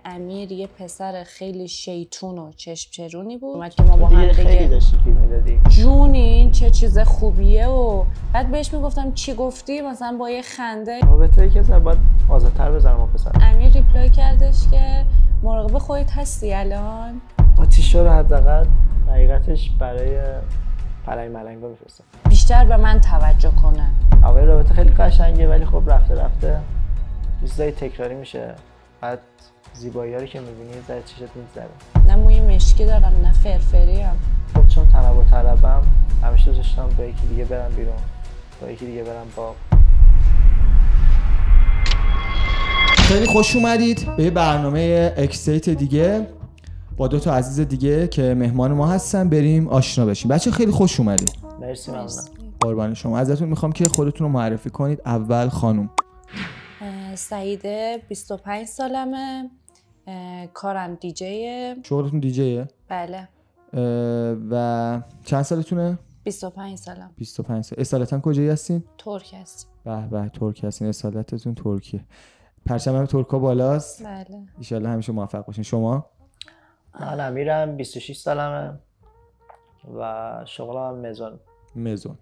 امیر یه پسر خیلی شیطون و چشم چرونی بود. اومد که ما با هم خیلی داشتی گیر میدادی جون این چه چیز خوبیه و بعد بهش میگفتم چی گفتی مثلا با یه خنده. رابطه‌ای که باید آزادتر بذارم با پسر. امیر ریپلای کردش که مراقب خودت هستی الان. آتیشا رو حداقل حقیقتش برای پلنگ ملنگا بفرستم بیشتر به من توجه کنه. اول رابطه خیلی قشنگه ولی خب رفته رفته چیزای تکراری میشه. بعد زیبایی‌ها رو که می‌بینی زره چشت می‌ذره. نه موی مشکی دارم نه فرفریم. خب چون تنوع طلبم همیشه دوست داشتم با یکی دیگه برم بیرون، با یکی دیگه برم باغ. خیلی خوش اومدید به یه برنامه اکستیت دیگه با دو تا عزیز دیگه که مهمان ما هستن. بریم آشنا بشیم. بچه خیلی خوش اومدید. مرسی ممنونم. قربان شما. ازتون میخوام که خودتون رو معرفی کنید. اول خانم. سعیده 25 سالمه. کارم دیجیه. شغلتون دیجیه؟ بله. و چند سالتونه؟ 25 سالم. 25 سال. اصالتا کجایی هستین؟ ترک هستیم. به به ترک هستین. اصالتتون ترکیه. پرچم هم ترکا بالاست. بله. ان شاءالله همیشه موفق باشین. شما؟ من امیرم 26 سالمه و شغلم مزون. مزون.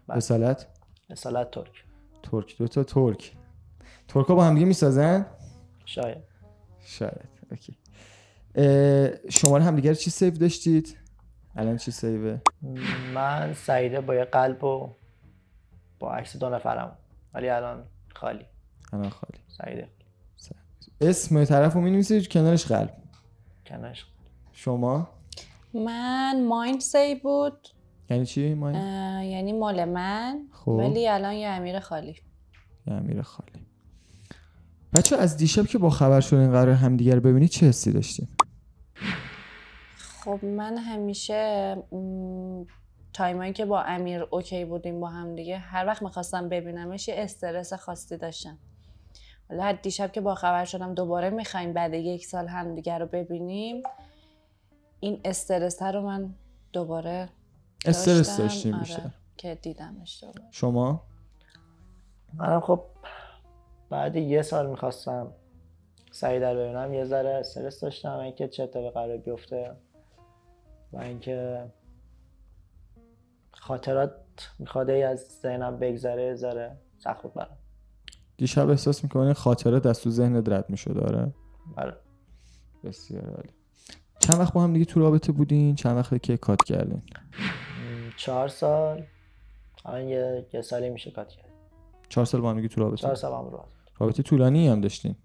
اصالت؟ اصالت ترک. ترک. دو تا ترک. ترکا با هم دیگه میسازن؟ شاید. اوکی. شماره همدیگه رو چی سیو داشتید؟ الان چی سیوه؟ من سعیده با یه قلب و با عکس دو نفرم ولی الان خالی. الان خالی. سعیده. اسم طرفو می‌نویسید کنارش قلب. کنارش. شما؟ من مایند سیو بود. یعنی چی مایند؟ یعنی مال من. خب. ولی الان یه امیر خالی. یه امیر خالی. بچه از دیشب که با خبر شدین قرار همدیگه رو ببینید چه حسی داشتین؟ خب من همیشه تایمایی که با امیر اوکی بودیم با هم دیگه هر وقت میخواستم ببینمش یه استرس خاصی داشتم. حالا دیشب که با خبر شدم دوباره میخوایم بعد 1 سال هم دیگه رو ببینیم این استرس رو من دوباره استرس داشتیم بیشتر. آره که دیدمش دوباره. شما؟ منم خب بعد 1 سال میخواستم سعیده رو ببینم. یه ذره استرس داشتم اینکه چه اتفاقی قرار بیفته و اینکه خاطرات میخواد از ذهنم بگذره. ذره سخت بود برام. دیشب احساس میکنه خاطرات از تو ذهنت رد میشد؟ آره. آره. بسیار عالی. چند وقت با هم دیگه تو رابطه بودین؟ چند وقته که کات کردین؟ 4 سال. الان یه سالی میشه کات کرد. 4 سال با هم دیگه تو رابطه؟ 4 سال هم رابطه طولانی هم داشتین؟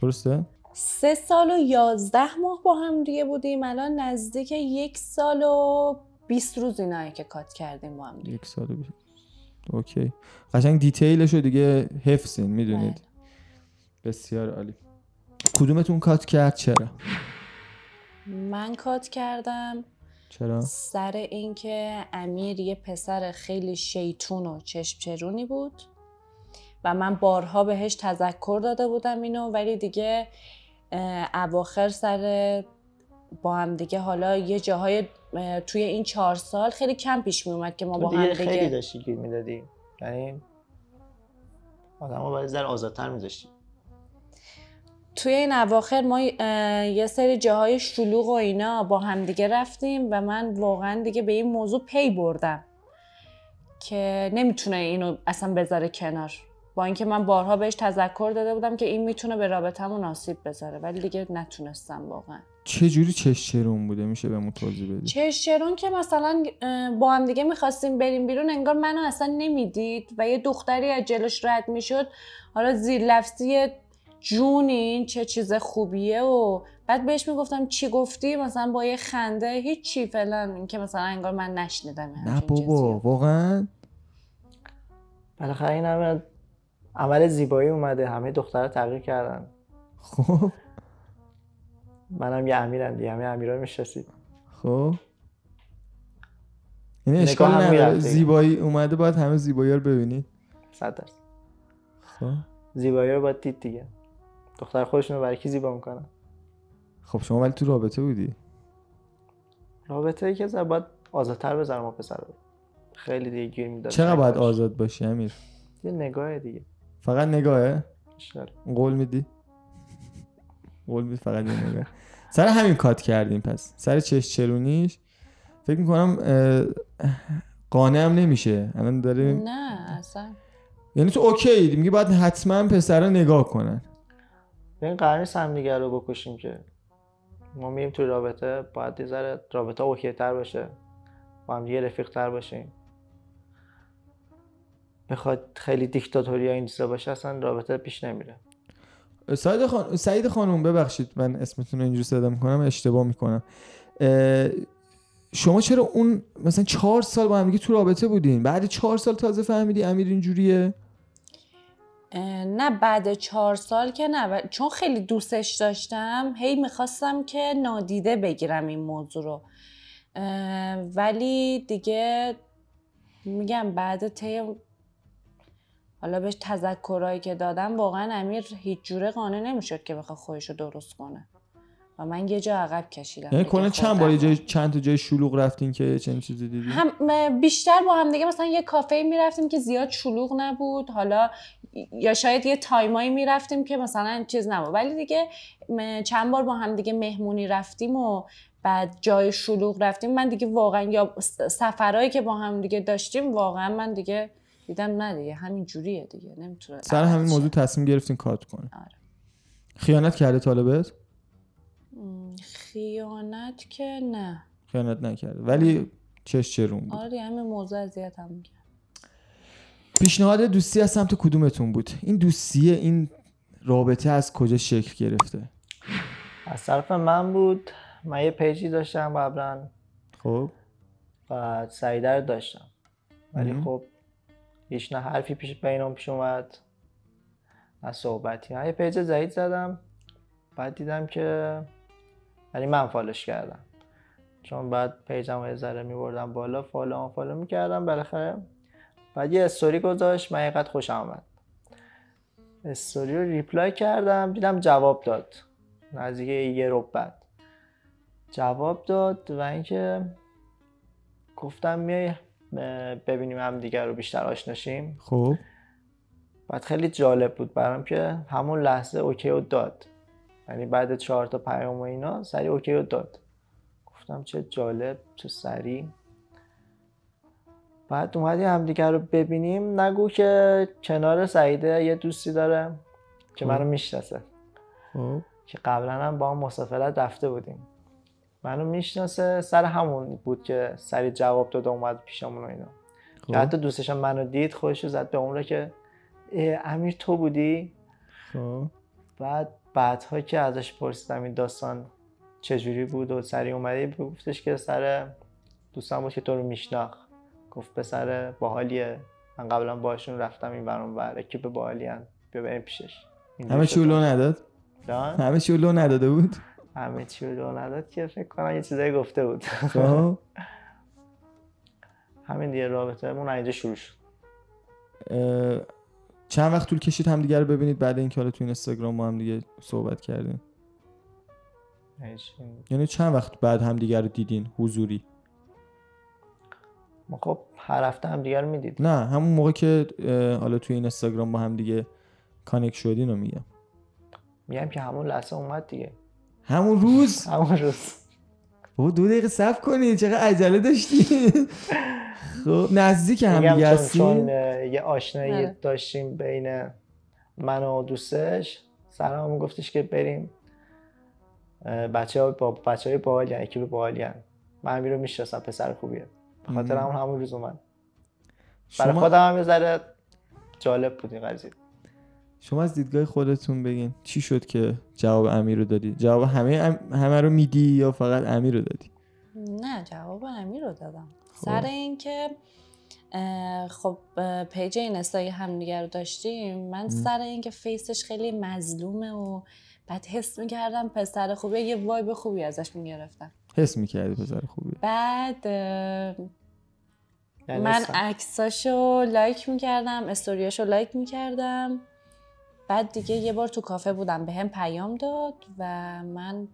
درسته؟ 3 سال و 11 ماه با هم دیگه بودیم. الان نزدیک 1 سال و 20 روز اینایی که کات کردیم با هم دیگه. 1 سال و 20. اوکی. قشنگ دیتیلشو دیگه حفظین میدونید. بسیار عالی. کدومتون کات کرد؟ چرا؟ من کات کردم. چرا؟ سر اینکه امیر یه پسر خیلی شیطون و چشم چرونی بود و من بارها بهش تذکر داده بودم اینو ولی دیگه اواخر سر با هم دیگه حالا یه جاهای توی این 4 سال خیلی کم پیش می اومد که ما با هم دیگه خیلی داشتی گیر میدادی. یعنی آدمو باید ذره آزادتر میذاشتی. توی این اواخر ما یه سری جاهای شلوغ و اینا با هم دیگه رفتیم و من واقعا دیگه به این موضوع پی بردم که نمیتونه اینو اصلا بذاره کنار. با اینکه من بارها بهش تذکر داده بودم که این میتونه به رابطمون آسیب بذاره ولی دیگه نتونستم واقعا. چه جوری چشچرون بوده؟ میشه بهمون توضیح بدی؟ چشچرون که مثلا با هم دیگه میخواستیم بریم بیرون انگار منو اصلا نمیدید و یه دختری از جلوش رد میشد حالا زیر لفظی جون این چه چیز خوبیه و بعد بهش میگفتم چی گفتی مثلا با یه خنده هیچی فلان این که مثلا انگار من نشنیدم. نه بابا واقعا بالاخره این همه عمل زیبایی اومده همه دخترها تغییر کردن. خب منم یه امیرم دیگه همه امیرا رو میشناسید. خب یعنی اشکال نداره زیبایی اومده باید همه زیبایی رو ببینید. 100%. خب زیبایی رو باید دید دیگه. دختر خودشون رو برای کی زیبا میکنن؟ خب شما ولی تو رابطه بودی؟ رابطه‌ای که باید آزادتر بذارم با پسر. خیلی دیگه گیر میداد. چقدر باید آزاد باشی امیر؟ یه نگاه دیگه. فقط نگاهه؟ اشاره. قول میدی؟ قول بید فقط یه نگاه. سر همین کات کردیم. پس سر چرونیش فکر میکنم قانعم نمیشه الان داره. نه اصلا. یعنی تو اوکی میگی باید حتما پسرا نگاه کنن. این قرار نیست هم دیگه رو بکشیم که ما میریم تو رابطه، باید یه ذره رابطه اوکی تر باشه، با هم دیگه رفیق تر باشیم. بخواد خیلی دیکتاتوری یا این چیزا باشه اصلا رابطه پیش نمیره. سعید خانم ببخشید من اسمتون رو اینجوری صدا میکنم، اشتباه میکنم. شما چرا اون مثلا 4 سال با هم دیگه تو رابطه بودین، بعد 4 سال تازه فهمیدی امیر اینجوریه؟ نه بعد 4 سال که نه، چون خیلی دوستش داشتم هی میخواستم که نادیده بگیرم این موضوع رو، ولی دیگه میگم بعد حالا بهش تذکرایی که دادم واقعا امیر هیچ جوره قانع نمیشد که بخواد خودش رو درست کنه و من یه جا عقب کشیدم. یعنی کلا چند بار چند تا جای شلوغ رفتین که چنین چیزی دیدی؟ بیشتر با هم دیگه مثلا یه کافه میرفتیم که زیاد شلوغ نبود، حالا یا شاید یه تایمایی میرفتیم که مثلا چیز نبود، ولی دیگه چند بار با هم دیگه مهمونی رفتیم و بعد جای شلوغ رفتیم. من دیگه واقعا یا سفرهایی که با هم دیگه داشتیم واقعا من دیگه دیدم نه دیگه همین جوریه دیگه نمیتونه. سر همین موضوع تصمیم گرفتین کات کنین. آره. خیانت کرده طالبت؟ خیانت که نه. خیانت نکرده ولی چرون بود. آره همین موضوع اذیتم می‌کرد. پیشنهاد دوستی از سمت کدومتون بود؟ این دوستیه، این رابطه از کجا شکل گرفته؟ از طرف من بود. من یه پیجی داشتم قبلا، خب و سعیده رو داشتم، ولی خب هیچ نه حرفی پیش اومد نه صحبتی. من یه پیج جدید زدم، بعد دیدم که یعنی من فالوش کردم، چون بعد پیجم یه ذره میبردم بالا، فالو میکردم بالاخره. بعد یه استوری گذاشت، من اینقدر خوشم آمد، استوری رو ریپلای کردم، دیدم جواب داد نزدیک یه رو بعد جواب داد و اینکه گفتم میای ببینیم هم دیگر رو بیشتر آشناشیم. خب بعد خیلی جالب بود برام که همون لحظه اوکی رو داد، یعنی بعد 4 تا پیام و اینا سریع اوکی رو داد. گفتم چه جالب چه سریع. بعد اومدیم هم دیگر رو ببینیم، نگو که کنار سعیده یه دوستی داره که منو میشناسه، که قبلا هم با هم مسافرت رفته بودیم، منو میشناسه، سر همون بود که سریع جواب داد اومد پیشمون و اینا. که حتی دوستش هم منو دید خودشو زد به اون رو که امیر تو بودی؟ بعدها که ازش پرسیدم این داستان چجوری بود و سریع اومدی، گفتش که سر دوستم بود که تو رو میشناخت. گفت پسر باحالیه، من قبلا باهاشون رفتم این برام ور، اکیپ باحالی ان، بیا بریم پیشش. همه چی لو نداد؟ همه چی لو نداده بود؟ همه چی لو نداد که فکر کنم یه چیزایی گفته بود. همین دیگه رابطه‌مون اینجا شروع شد. چند وقت طول کشید هم دیگه رو ببینید بعد اینکه حالا تو اینستاگرام با هم دیگه صحبت کردین؟ یعنی چند وقت بعد هم دیگه رو دیدین حضوری؟ ما خب هر هفته هم دیگه رو میدید. نه همون موقع که حالا تو اینستاگرام با هم دیگه کانکت شدین رو میگم که همون لحظه اومد دیگه. همون روز؟ همون روز. بابا 2 دقیقه صبر کنید، چقدر عجله داشتین. خب نزدیک هم دیگه هستین؟ چون یه آشنایی داشتیم بین من و دوستش، سلام میگفتش که بریم بچه‌های باحالی ان، اکیپ باحالی ان، من امیر رو میشناسم پسر خوبیه، به خاطر همون روز اومد. برای خودم هم یه ذره جالب بود این قضیه. شما از دیدگاه خودتون بگین چی شد که جواب امیر رو دادی؟ جواب همه رو میدی یا فقط امیر رو دادی؟ نه جواب امیر رو دادم. سر این که خب پیج اینستای همدیگه رو داشتیم، من سر این که فیسش خیلی مظلومه و بعد حس میکردم پسر خوبیه، یه وایب خوبی ازش میگرفتم. حس میکردی پسر خوبیه؟ بعد من عکساشو لایک میکردم، استوریاشو لایک میکردم. بعد دیگه یه بار تو کافه بودم بهم پیام داد و من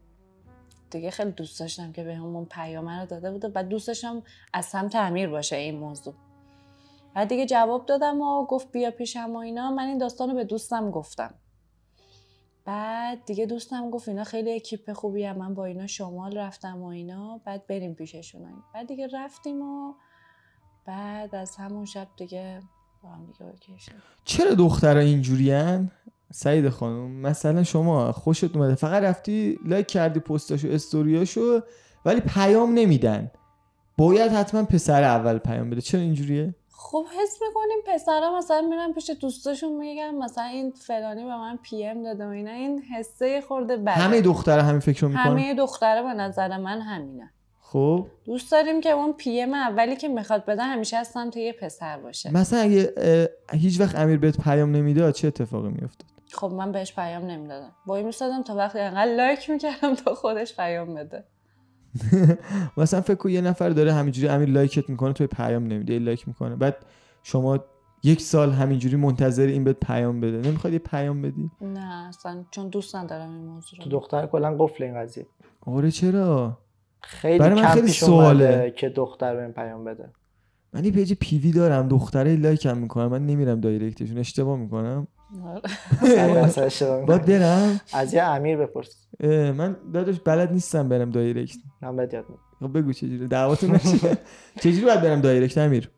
دیگه خیلی دوست داشتم که بهم اون پیام رو داده بود و بعد دوست داشتم از سمت امیر باشه این موضوع. بعد دیگه جواب دادم و گفت بیا پیشم و اینا. من این داستانو به دوستم گفتم. بعد دیگه دوستم گفت اینا خیلی اکیپ خوبی هم، من با اینا شمال رفتم و اینا، بعد بریم پیششون. بعد دیگه رفتیم و بعد از همون شب دیگه با هم دیگه اوکی شد. چرا دخترها اینجورین سعید خانم؟ مثلا شما خوشت اومده فقط رفتی لایک کردی پستاشو استوریاشو ولی پیام نمیدن، باید حتما پسر اول پیام بده، چرا اینجوریه؟ خب حس میکنیم پسرا مثلا میرن پیش دوستاشون میگن مثلا این فلانی به من پی ام داده و اینا، این حسه خورده بده. همه دخترها همین فکرو میکنن؟ همه دخترها به نظر من همینه. خب دوست داریم که اون پی ام اولی که میخواد بده همیشه از سمت یه پسر باشه. مثلا اگه هیچ وقت امیر بهت پیام نمیداد چه اتفاقی میافتاد؟ خب من بهش پیام نمیدادم، وای میستادم تا وقتی انقدر لایک میکردم تا خودش پیام بده. مثلا فکر کن یه نفر داره همینجوری امیر لایکت میکنه توی پیام نمیده، لایک میکنه، بعد شما 1 سال همینجوری منتظر این بهت پیام بده، نمیخواد یه پیام بدی؟ نه اصلا، چون دوست ندارم این موضوع رو. تو دختر کلا قفل این قضیه. آره چرا؟ خیلی برای من کم خیلی پیش سواله اومده که دختر بهم پیام بده. من یه پیج پیوی دارم، دختره لایکم میکنم، من نمیرم دایرکتشون، اشتباه میکنم؟ باید برم؟ از یه امیر بپرس. من داداش بلد نیستم برم دایرکت. من بهت یاد میدم. خب بگو چجوری دعواتون نشه. چجوری باید برم دایرکت امیر؟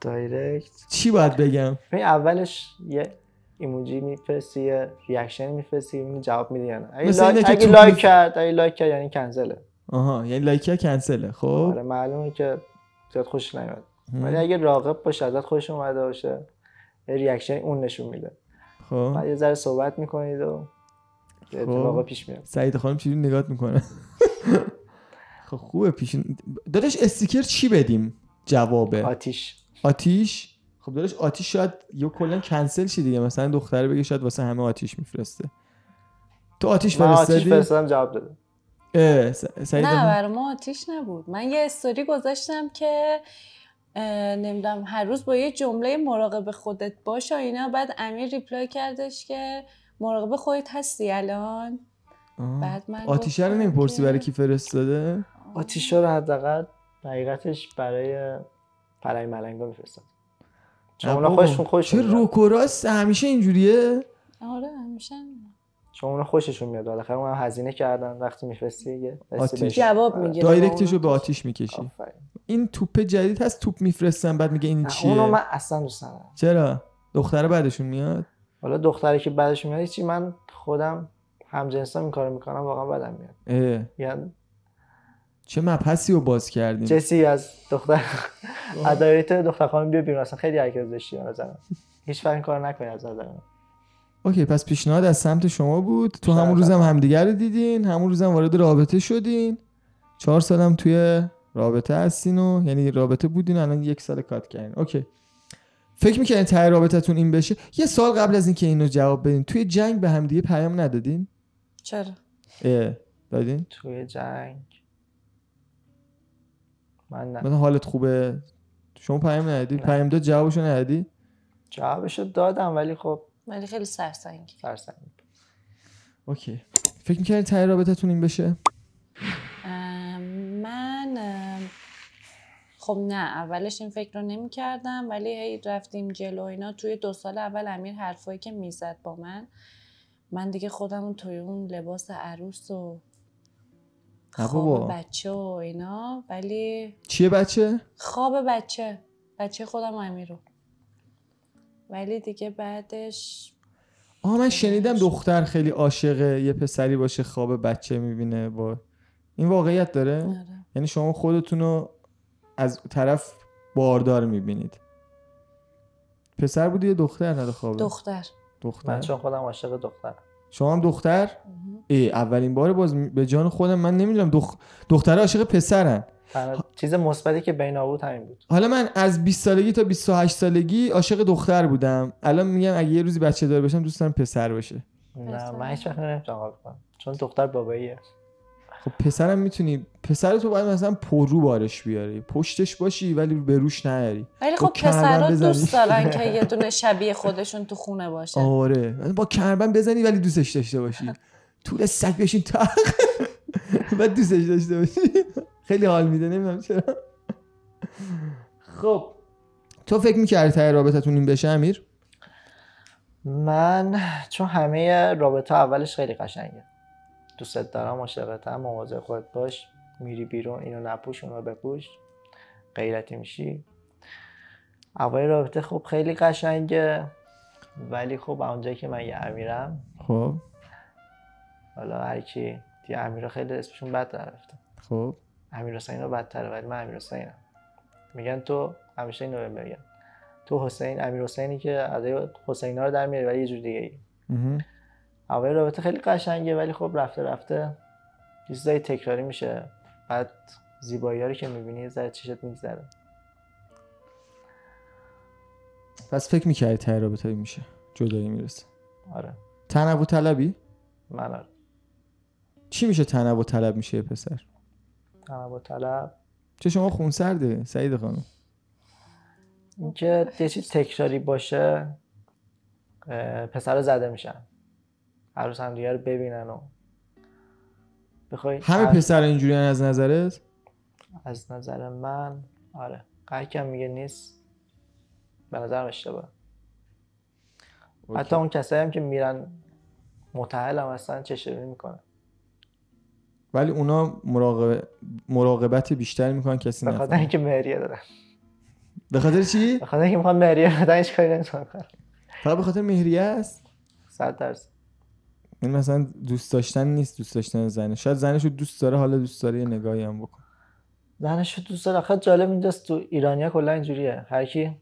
دایرکت چی باید بگم؟ ببین اولش یه ایموجی میفرستی، یه ریاکشن میفرستی، اینو جواب میدی یا نه. اگه لایک کرد یعنی کنسله. آها یعنی لایک کنسله. خب آره معلومه که زیاد خوشش نمیاد. ولی اگه راغب باشه ازت خوش اومده باشه یه ریاکشن اون نشون میده. خب بعد یه ذره صحبت میکنید و اتفاقا پیش میاد. سعید خانم چجوری نگات میکنه؟ خب خوبه پیش. داداش استیکر چی بدیم؟ جوابه آتیش. خب داداش آتیش شاید یا کلا کنسل شی دیگه، مثلا دختره بگه شاید واسه همه آتیش میفرسته. تو آتیش فرستادی؟ آتیش فرستادم جواب داده. نه برای ما آتیش نبود. من یه استوری گذاشتم که نمیدونم هر روز با یه جمله مراقب خودت باش و اینا، بعد امیر ریپلای کردش که مراقب خودت هستی الان؟ بعد من آتیشه رو نمیپرسی برای کی فرستاده؟ آتیشه رو حداقل حقیقتش برای پرای ملنگا میفرستاد. چون اونا خوششون چه روک و راست همیشه اینجوریه؟ آره همیشه. چون اونا خوششون میاد، بالاخره اونم هزینه کردن، وقتی میفرستی دیگه آتیش جواب میگیره، دایرکتشو به آتیش میکشی. این توپ جدید هست توپ میفرستن بعد میگه این چیه؟ اونو من اصلا دوست ندارم. چرا؟ دختره بعدشون میاد؟ حالا دختری که بعدشون میاد چی، من خودم همجنسا این کارو میکنم واقعا بدم میاد. یعنی چه مبحثی رو باز کردیم؟ جسی از دختر ادایت دختر خانم بیا بیرون، اصلا خیلی حرکت داشتی به نظرم. هیچ وقت این کارو نکنی از نظر من. اوکی پس پیشنهاد از سمت شما بود. تو همون روزم همدیگه رو دیدین، همون روزم وارد رابطه شدین، 4 سالم توی رابطه هستین و یعنی رابطه بودین الان 1 سال کات کردین. اوکی فکر میکنین ته رابطتون این بشه؟ یه سال قبل از اینکه اینو جواب بدین، توی جنگ به همدیگه پیام ندادین؟ چرا؟ دادین؟ توی جنگ من نه. مثلا حالت خوبه شما پیام ندادی؟ پیام داد جوابشو ندادی؟ جوابشو دادم ولی خب ولی خیلی سرسنگی. اوکی فکر میکنین ته رابطتون این بشه؟ من خب نه اولش این فکر رو نمی کردم، ولی هی رفتیم جلو اینا. توی 2 سال اول امیر حرفایی که میزد با من دیگه خودمون توی اون لباس عروس و خواب بچه و اینا. ولی چیه بچه؟ خواب بچه خودم و امیر رو. ولی دیگه بعدش من شنیدم دختر خیلی عاشق یه پسری باشه خواب بچه میبینه. با این واقعیت داره؟ آره. یعنی شما خودتونو از طرف باردار میبینید؟ پسر بودی یا دختر نده خوابه؟ دختر. من چون خودم عاشق دخترم. شما هم دختر؟ اولین بار باز به جان خودم من نمیدونم دخترها عاشق پسرن. چیز مثبتی که بینا بود همین بود. حالا من از 20 سالگی تا 28 سالگی عاشق دختر بودم، الان میگم اگه یه روزی بچه دار بشم دوست دارم پسر باشه. نه من هیچ وقت نمیتونم قبول کنم چون دختر باباییه. خب پسرم میتونی، پسر تو باید مثلا پررو بارش بیاری، پشتش باشی ولی به روش نیاری. ولی خب پسرا دوست دارن که یه دونه شبیه خودشون تو خونه باشه. آره با کربن بزنی ولی دوستش داشته باشی. طول سگ بشین تق بعد دوستش داشته باشی. خیلی حال میده نمیدونم چرا. خب تو فکر میکردی ته رابطتون این بشه امیر؟ من چون همه رابطه اولش خیلی قشنگه، دوستت دارم، عاشقتم، مواظب خودت باش، میری بیرون اینو نپوش اونو بپوش، غیرتی میشی. اول رابطه خب خیلی قشنگه، ولی خب اونجایی که من یه امیرم، خب حالا هر کی دیگه امیرا خیلی اسمشون بد رفته، خب امیر حسین رو بدتره، ولی من امیر حسینم. میگن تو همیشه اینو میگن تو حسین، امیر حسینی که ادای حسینا رو در میاری ولی یه جور دیگه ای. اول رابطه خیلی قشنگه، ولی خب رفته رفته چیزای تکراری میشه، بعد زیبایی‌ها رو که میبینی یه ذره چشت میگذره. پس فکر میکردی ته رابطه میشه جدایی میرسه؟ آره. تنوع طلبی؟ من آره. چی میشه تنوع طلب میشه پسر؟ تنوع طلب چه شما خونسرده سعید خانم؟ اینکه یه چیز تکراری باشه، پسر زده میشن، هر روز هم دیگه رو ببینن و بخوای. همه پسر اینجوری از نظرت؟ از نظر من آره. هر کی میگه نیست به نظرم اشتباه. حتی اون کسایی هم که میرن متأهل هم اصلا چشم‌بینی میکنن، ولی اونا مراقبت بیشتر میکنن کسی نفهمه. به خاطر اینکه مهریه دادن. به خاطر چی؟ به خاطر اینکه میخوان مهریه بدن، هیچ کاری نمیتونن کنن. فقط به خاطر مهریه است؟ 100%. این مثلا دوست داشتن نیست، دوست داشتن زنه. شاید زنشو دوست داره، حالا دوست داره یه نگاهی هم بکن. زنشو دوست داره. آخه جالب اینجاست تو ایرانیا کلا اینجوریه، هر کی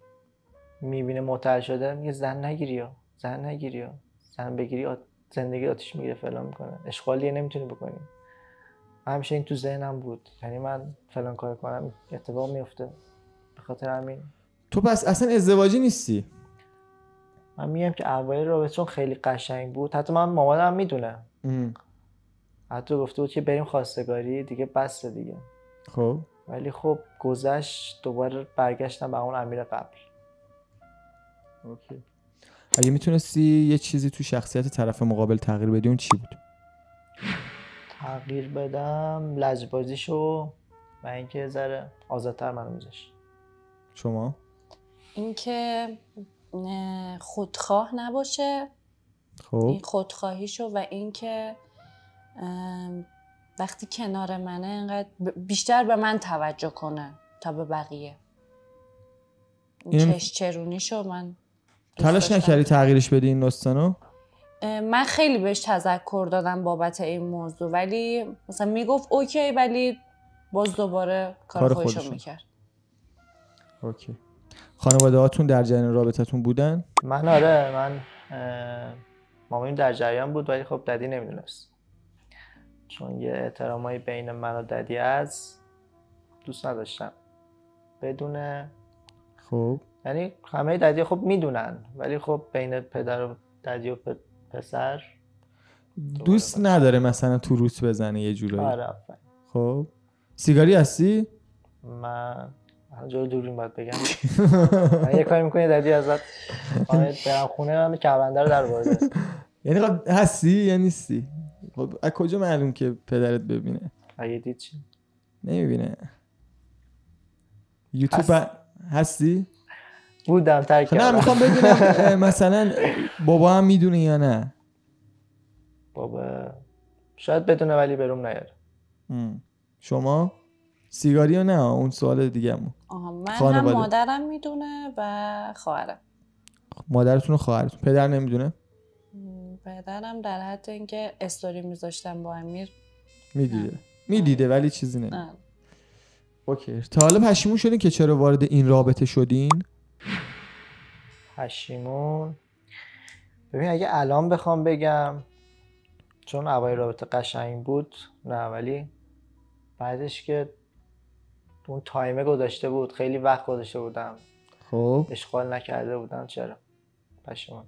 میبینه معتاد شده میگه زن نگیری یا زن نگیری یا زن بگیری زندگی آتیش میگیره فلان میکنه، اشغالیه نمیتونی بکنی. همیشه این تو ذهنم بود، یعنی من فلان کار کنم اتفاق میفته. به خاطر همین تو پس اصلا ازدواجی نیستی؟ من میگم که اوایل رابطه چون خیلی قشنگ بود، حتی من مامانم میدونه، حتی گفته بود که بریم خواستگاری دیگه، بس دیگه. خب ولی خب گذشت، دوباره برگشتم به اون امیر قبل. اوکی. اگه میتونستی یه چیزی تو شخصیت طرف مقابل تغییر بدی اون چی بود؟ تغییر بدم لجبازیشو و اینکه ذره آزادتر منو میذاشت. شما؟ اینکه خودخواه نباشه، خب این خودخواهیشو، و اینکه وقتی کنار منه انقدر بیشتر به من توجه کنه تا به بقیه. این چرونیشو من تلاش نکردی تغییرش بدی این داستانو؟ من خیلی بهش تذکر دادم بابت این موضوع، ولی مثلا میگفت اوکی، ولی باز دوباره کار خودشو میکرد. اوکی. خانواده هاتون در جریان رابطتون بودن؟ من آره، من مامانم در جریان بود، ولی خب ددی نمیدونست، چون یه احترامایی بین من و ددی از دوست نداشتم بدونه. خب یعنی همه ددی خب میدونن، ولی خب بین پدر و ددی و پسر دوست نداره مثلا تو روت بزنه یه جورایی. آره. خب سیگاری هستی؟ من جلو دوربین باید بگم. من یه کاری میکنی ددی ازت برم خونه من کعبنده رو در برده. یعنی خب هستی یا نیستی؟ خب از کجا معلوم که پدرت ببینه؟ اگه دید چی؟ نمیبینه. یوتیوب هستی؟ بودم ترک کردم. نه میخوام بدونم مثلا بابا هم میدونه یا نه؟ بابا شاید بدونه ولی بروم نیاره. شما؟ سیگاری یا نه؟ اون سوال دیگه همون. من هم مادرم میدونه و خواهرم. مادرتون و خواهرتون. پدر نمیدونه؟ پدرم در حد اینکه استوری میذاشتم با امیر میدیده ولی چیزی نمیدونه. اوکی. تا حالا پشیمون شدین که چرا وارد این رابطه شدین؟ پشیمون؟ ببین اگه الان بخوام بگم چون اوایل رابطه قشنگ بود نه، ولی بعدش که اون تایمه گذاشته بود، خیلی وقت گذاشته بودم، خب اشغال نکرده بودم، چرا پشیمون.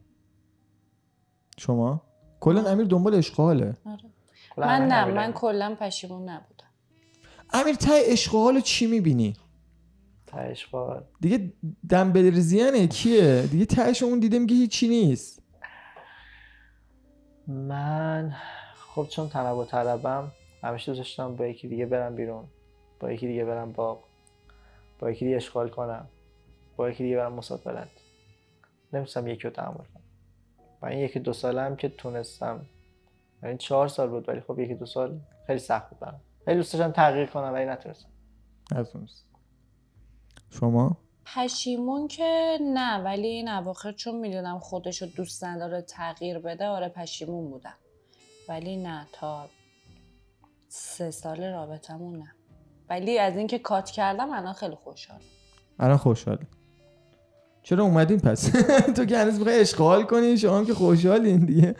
شما؟ کلا امیر دنبال اشغاله. آره. من کلا پشیمون نبودم. امیر ته اشغال چی میبینی؟ ته اشغال دیگه دم بدرزیانه کیه؟ دیگه تهش اون دیده میگه هیچی نیست. من خب چون تنوع طلبم همیشه دوست داشتم با یکی دیگه برم بیرون، با یکی دیگه برم باغ، با یکی دیگه اشغال کنم، با یکی دیگه برم مسافرت. نمی‌تونم یکی رو تحمل کنم. و این 1-2 ساله هم که تونستم، یعنی 4 سال بود ولی خب 1-2 سال خیلی سخت بود برام. خیلی دوست داشتم تغییر کنم ولی نتونستم. شما؟ پشیمون که نه، ولی این اواخر چون میدونم خودشو دوست نداره تغییر بده، آره پشیمون بودم. ولی نه تا 3 سال رابطمون نه. ولی از اینکه کات کردم الان خیلی خوشحالم. الان خوشحاله. چرا اومدین پس؟ تو که هنوز میخوای اشغال کنی، شما هم که خوشحالین دیگه.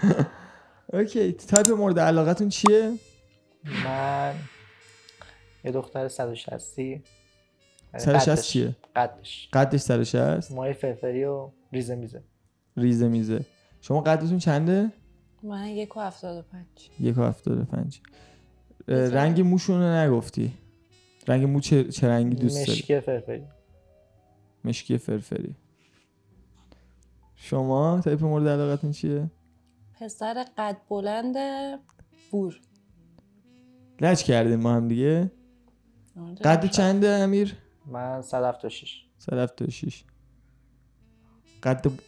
اوکی، تایپ مورد علاقتون چیه؟ من یه دختر 160. 160 چیه؟ قدش 160. موهای فرفری و ریزه میزه. ریزه میزه. شما قدتون چنده؟ من 1.75. 1.75. رنگ موشون رو نگفتی. رنگ مو چه رنگی دوست داری؟ مشکی فرفری. مشکی فرفری. شما تایپ مورد علاقتون چیه؟ پسر قد بلند بور. لج کردیم ما هم دیگه. قد چنده امیر؟ من 176. 176.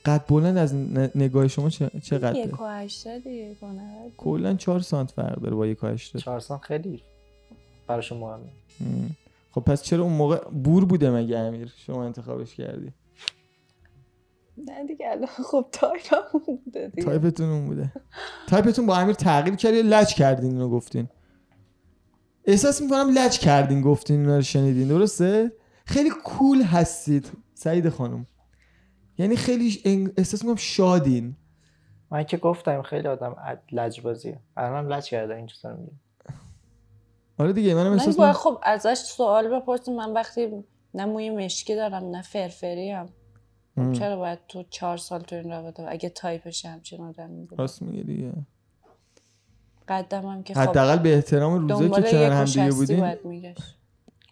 قد بلند از نگاه شما چه قده؟ 1.80 دیگه کنه. کلا 4 سانت فرق داره با 1.80. 4 سانت خیلی برای شما مهمه. خب پس چرا اون موقع بور بوده مگه امیر شما انتخابش کردی؟ نه دیگه الان خب تایپم بوده دیگه. تایپتون اون بوده. تایپتون با امیر تغییر کرد یا لج کردین اینو گفتین؟ احساس میکنم لج کردین گفتین اینا رو شنیدین، درسته؟ خیلی کول هستید سعید خانم، یعنی خیلی احساس میکنم شادین. من که گفتم خیلی آدم لجبازیه، الانم لج کرده این چیزا رو میگه. آره دیگه منم احساس میکنم خب ازش سوال بپرسیم. من وقتی نه موی مشکی دارم نه فرفری ام، چرا باید تو 4 سال تو این رابطه اگه تایپش همچین آدمی بود؟ راست میگه دیگه. قدم هم که خب حداقل به احترام روزایی که کنار هم دیگه بودین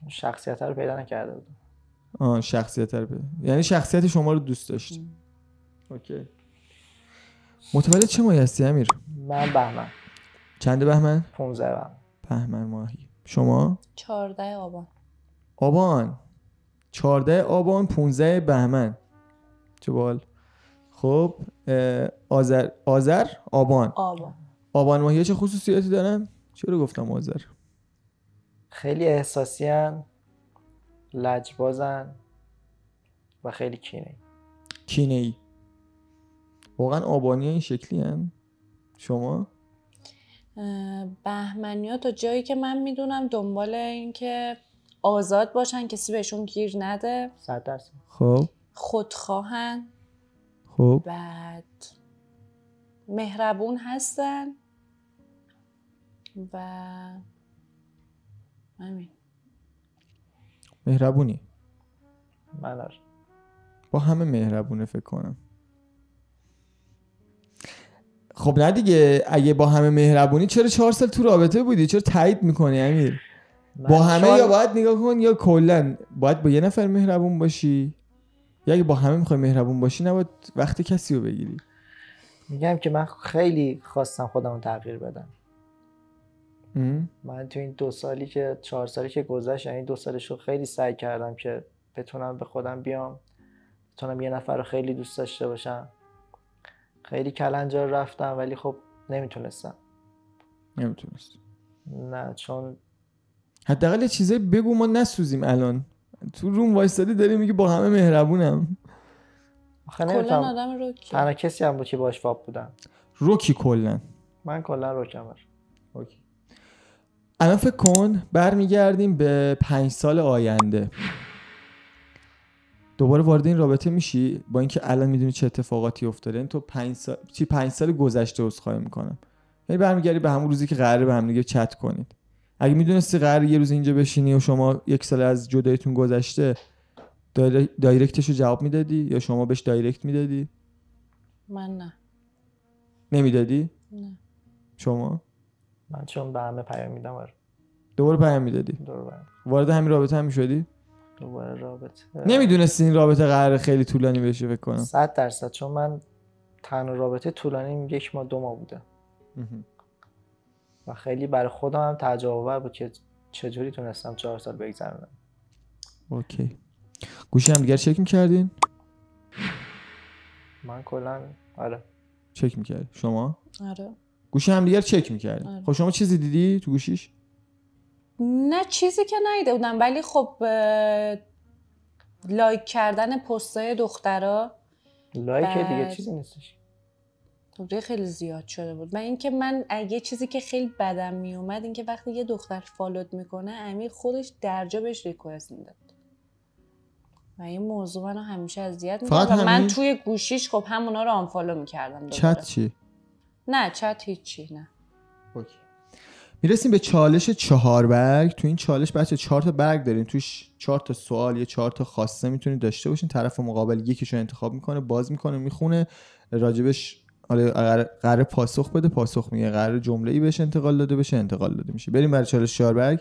شخصیت رو پیدا نکرده بود. شخصیت رو پیدا، یعنی شخصیت شما رو دوست داشت. اوکی. متولد چه ماهی هستی امیر؟ من بهمن. چنده بهمن؟ 15 بهمن ماهی. شما؟ 14 آبان. 14 آبان 15 بهمن. چه بال. خب آذر آبان ماهی چه خصوصیاتی دارن؟ چرا گفتم آذر؟ خیلی احساسی هن، لجبازن و خیلی کینه ای. واقعا آبانی ها این شکلی هن؟ شما؟ بهمنی ها تا جایی که من میدونم دنبال این که آزاد باشن، کسی بهشون گیر نده. 100%. خب خودخواهن. خب بعد مهربون هستن و همین. مهربونی؟ من با همه مهربونه فکر کنم. خب نه دیگه، اگه با همه مهربونی چرا 4 سال تو رابطه بودی؟ چرا تایید میکنی امیر؟ با همه یا باید نگاه کن یا کلا باید با یه نفر مهربون باشی، یا اگه با همه میخوای مهربون باشی نباید وقت کسی رو بگیری. میگم که من خیلی خواستم خودم رو تغییر بدم. من تو این 2 سالی که 4 سالی که گذشت، یعنی 2 سالش رو خیلی سعی کردم که بتونم به خودم بیام، بتونم یه نفر رو خیلی دوست داشته باشم. خیلی کلنجار رفتم ولی خب نمیتونستم. نه چون حداقل یه چیزایی بگو ما نسوزیم. الان تو روم وایستادی داری میگی با همه مهربونم. کلا آدم روکی. تنها کسی هم بود که باش فاپ بودم. روکی کلا؟ من کلا روکم. اوکی. الان فکر کن برمیگردیم به 5 سال آینده، دوباره وارد این رابطه میشی با اینکه الان میدونی چه اتفاقاتی افتاده. این تو 5 سال گذشته عذرخواهی میکنم، یعنی برمیگردی به همون روزی که قراره به هم دیگه چت کنید. اگه میدونستی قراره یه روز اینجا بشینی و شما 1 سال از جداییتون گذشته، دایرکتشو جواب میدادی یا شما بهش دایرکت میدادی؟ من نه. نمیدادی؟ نه. شما؟ من چون به همه پیام میدم. دوباره پیام میدادی؟ وارد همین رابطه هم میشدی؟ دوباره رابطه. نمیدونستی این رابطه قراره خیلی طولانی بشه فکر کنم؟ 100%. چون من تنها رابطه طولانی 1 ماه 2 ماه بوده و خیلی برای خودم هم تعجب‌آور بود که چجوری تونستم 4 سال بگذرونم. اوکی. گوشی هم دیگر چک می‌کردین؟ من کلا آره. چک میکردی شما؟ آره. گوشی همدیگر چک میکردی. آره. خب شما چیزی دیدی تو گوشیش؟ نه چیزی که ندیده بودم، ولی خب لایک کردن پستای دخترها لایک دیگه چیزی نیستش. خب خیلی زیاد شده بود. من یه چیزی که خیلی بدم میومد این که وقتی یه دختر فالوت میکنه امیر خودش درجا بهش ریکوست میداد و این موضوع منو همیشه اذیت می‌کرد و من توی گوشیش خب همونا رو آنفالو میکردم. چت چی؟ نه چت هیچی نه. اوکی. میرسیم به چالش 4 برگ. تو این چالش بچه 4 تا برگ دارین، توش 4 تا سوال یا 4 تا خواسته میتونید داشته باشین. طرف مقابل یکیشو انتخاب میکنه، باز میکنه، میخونه راجبش، قرار پاسخ بده پاسخ میگه، قرار جمله‌ای بهش انتقال داده بشه انتقال داده میشه. بریم برای چالش 4 برگ.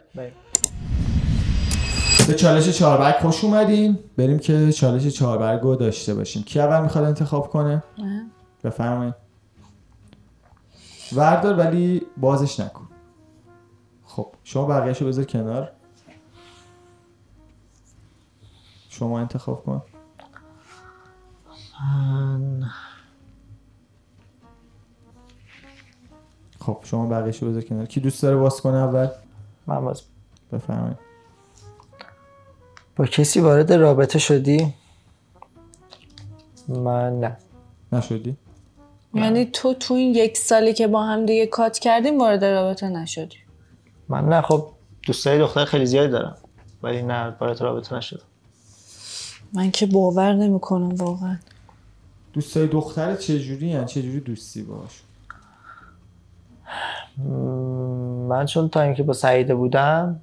به چالش 4 برگ خوش اومدین. بریم که چالش 4 برگ رو داشته باشیم. کی اول میخواد انتخاب کنه؟ بفرمایید. وردار ولی بازش نکن. خب شما بقیه‌شو بذار کنار، شما انتخاب کن. خب شما بقیه‌شو بذار کنار. کی دوست داره باز کنه اول؟ من باز. بفرمایید. با کسی وارد رابطه شدی؟ من نه. نشدی؟ یعنی تو این 1 سالی که با هم دیگه کات کردیم وارد رابطه نشدی؟ من نه. خب دوستای دختر خیلی زیادی دارم ولی نه وارد رابطه نشدم. من که باور نمی‌کنم واقعا. دوستای دخترت چجوری هن؟ چجوری دوستی باهاشون؟ من چون تا اینکه با سعیده بودم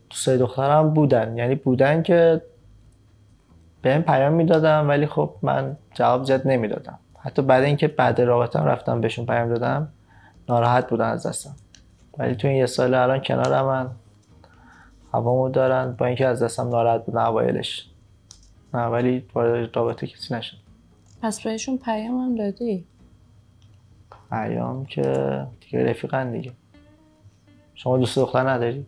دوستای دخترم بودن، یعنی بودن که بهم پیام میدادم ولی خب من جواب زیاد نمیدادم. حتی بعد اینکه بعد رابطه‌ام رفتم بهشون پیام دادم ناراحت بودن از دستم. ولی تو این 1 سال الان کنار من هوامو دارن، با اینکه از دستم ناراحت بودن اوایلش. نه ولی وارد رابطه کسی نشد. پس بهشون پیام هم دادی؟ پیام که دیگه رفیقن دیگه. شما دوست دختر نداری؟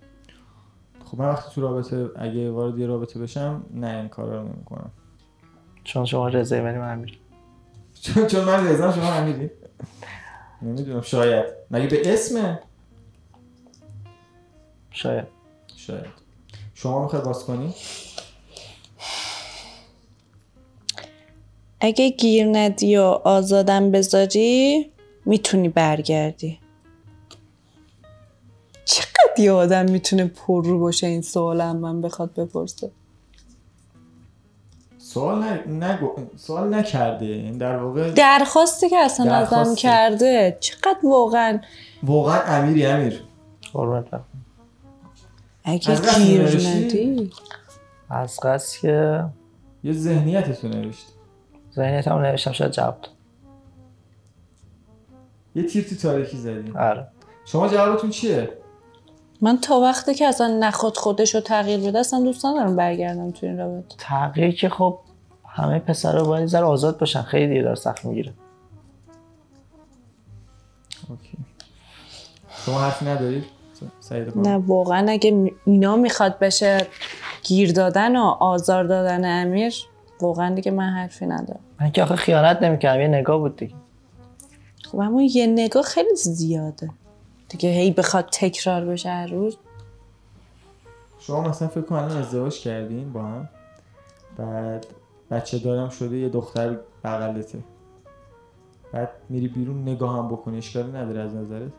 خب من وقتی تو رابطه اگه وارد یه رابطه بشم نه این کارا رو نمی‌کنم. چون شما رضایی ولی من امیر. چون من رضا شما امیری؟ نمیدونم، شاید. مگه به اسمه؟ شاید. شما میخواد باز کنی؟ اگه گیر ندی و آزادم بذاری میتونی برگردی. چقدر یه آدم میتونه پر رو باشه این سوالم من بخواد بپرسه؟ سوال نکرده، این در واقع درخواستی که اصلا ازم کرده. چقدر واقعا امیر قربونت برم. اگه گیر ندی از قصد که یه ذهنیتتو نوشتی. ذهنیتمو نوشتم شاید جواب داد. یه تیر تو تاریکی زدی. آره. شما جوابتون چیه؟ من تا وقتی که اصلا نخواد خودشو تغییر بده اصلا دوست ندارم برگردم تو این رابطه. تغییر که خب همه پسرا باید ذره آزاد باشن، خیلی دیگه داره سخت میگیره. اوکی. شما حرفی ندارید؟ نه واقعا اگه اینا میخواد بشه گیر دادن و آزار دادن امیر، واقعا دیگه من حرفی ندارم. من که آخه خیانت نمی‌کردم، یه نگاه بود دیگه. خب اما یه نگاه خیلی زیاده دیگه، هی بخواد تکرار بشه هر روز. شما مثلا فکر کن الان ازدواج کردین با هم، بعد بچه دارم شده، یه دختر بغلته، بعد میری بیرون نگاه هم بکنی، اشکالی نداره از نظرت؟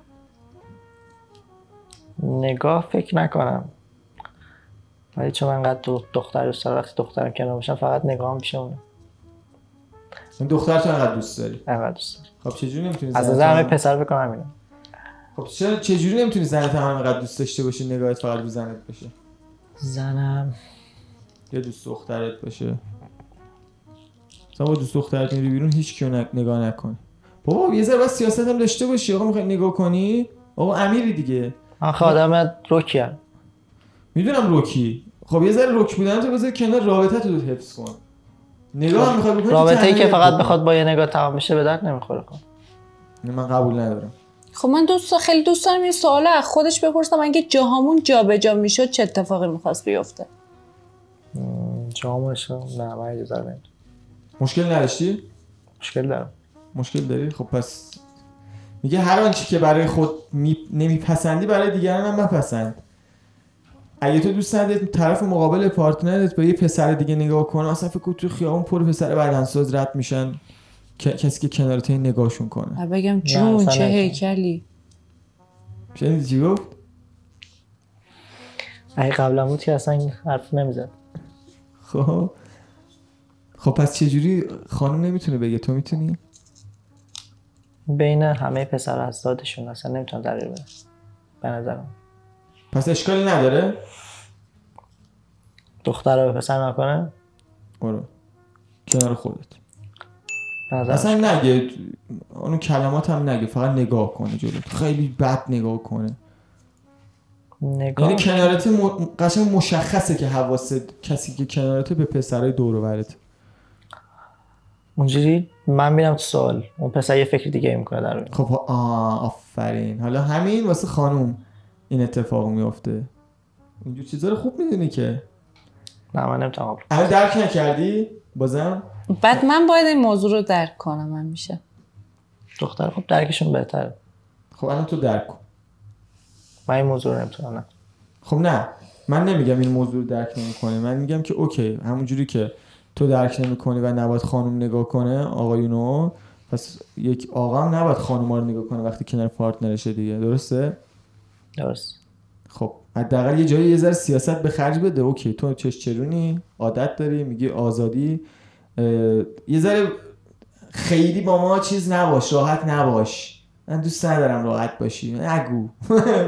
نگاه فکر نکنم، ولی چون من انقدر دختر دوست دارم، وقتی دخترم کنار باشم فقط نگاهم پیش اونه. این دختر تو انقدر دوست داری؟ انقدر دوست دارم. خب چجوری نمیتونی از نظر همه پسر بکنم همینه. خب چجوری نمیتونی زنت هم انقدر دوست داشته باشی نگاهت فقط رو زنت باشه؟ زنم یا دوست دخترت باشه. مثلا با دوست دخترت میری بیرون هیچ کیو نگاه نکن. بابا یه ذره بس سیاست هم داشته باشی. آقا میخوای نگاه کنی؟ آقا امیری دیگه. آخه آدم رکیه. میدونم رکی. خب یه ذره رک بودن تو بذار کنار، رابطه تو حفظ کن. نگاه هم میخوای بکنی، رابطه‌ای که فقط بخواد با یه نگاه تمام بشه به درد نمیخوره. کن من قبول ندارم. خب من خیلی دوست دارم این سوالا از خودش بپرسم، اگه جاهامون جابجا میشد چه اتفاقی میخواست بیفته؟ جامونش نه من اجازه نمیدم. مشکل نداشتی؟ مشکل دارم. مشکل داری؟ خب پس میگه هر آنچه که برای خود نمیپسندی برای دیگران هم مپسند. اگه تو دوست نداری طرف مقابل پارتنرت با یه پسر دیگه نگاه کنه، اصلا فکر کن تو خیابون پر پسر بدنساز رد میشن کسی که کنارت نگاهشون کنه. بگم جون چه هیکلی. شنیدی چی گفت؟ اگه قبلا بود که اصلا این حرف نمیزد. خب پس چجوری خانم نمیتونه بگه تو میتونی؟ بین همه پسر ازدادشون اصلا نمیتونم تغییر بدم به نظرم. پس اشکالی نداره دختر رو به پسر نکنه؟ برو کنار خودت. اصلا نگه اون کلمات هم نگه، فقط نگاه کنه جلوت، خیلی بد نگاه کنه. یعنی کنارت قشنگ مشخصه که حواست کسی که کنارته به پسرای دور و برت. اونجوری من میرم تو سوال اون پسر یه فکر دیگه میکنه در روی. خب آفرین. حالا همین واسه خانوم این اتفاق میفته. اینجور چیزا رو خوب میدونی که. نه من نمیتونم. الان درک نکردی بازم؟ بعد من باید این موضوع رو درک کنم. من میشه دختر خب درکشون بهتره. خب الان تو درک کن. من این موضوع رو نمیتونم. نه خب نه من نمیگم این موضوع رو درک نمی‌کنی، من میگم که اوکی همون جوری که تو درک نمی‌کنی و نباید خانم نگاه کنه آقایونو، پس یک آقا هم نباید خانوما رو نگاه کنه وقتی کنار پارتنرشه دیگه. درسته؟ درست. خب حداقل یه جایی یه ذره سیاست به خرج بده. اوکی تو چرونی عادت داری میگی آزادی، یه ذره خیلی با ما چیز نباش، راحت نباش، من دوست ندارم راحت باشی، نگو.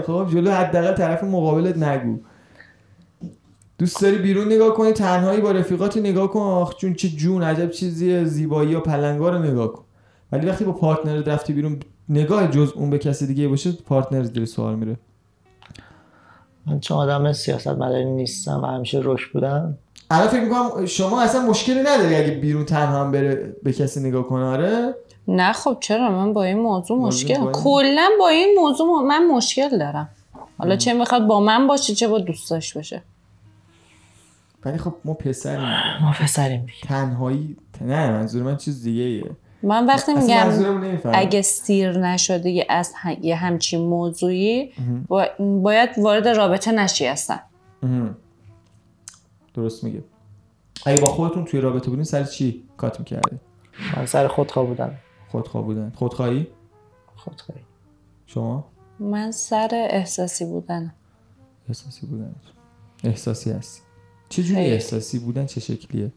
خب جلو حداقل طرف مقابلت نگو. دوست داری بیرون نگاه کنی تنهایی با رفیقات نگاه کن، آخ جون چه جون عجب چیزیه، زیبایی و پلنگا رو نگاه کن. ولی وقتی با پارتنر رفتی بیرون نگاه جز اون به کسی دیگه باشه، پارتنر زیر سوال میره. من چون آدم سیاست مداری نیستم و همیشه روش بودم، الان فکر میکنم شما اصلا مشکلی نداری اگه بیرون تنها هم بره به کسی نگاه کنه. آره نه خب چرا، من با این موضوع مشکل کلا با این موضوع من مشکل دارم. حالا چه میخواد با من باشه چه با دوستاش باشه. ولی خب ما پسریم دیگه. تنهایی نه منظور من چیز دیگه ایه. من وقتی میگم اگه سیر نشده یه از یه همچین موضوعی باید وارد رابطه نشی اصلا. درست میگه. اگه با خودتون توی رابطه بودین سر چی کات میکرده؟ من سر خودخواه بودن. خودخواهی؟ شما؟ من سر احساسی بودن. احساسی هست. چه جوری احساسی بودن چه شکلیه؟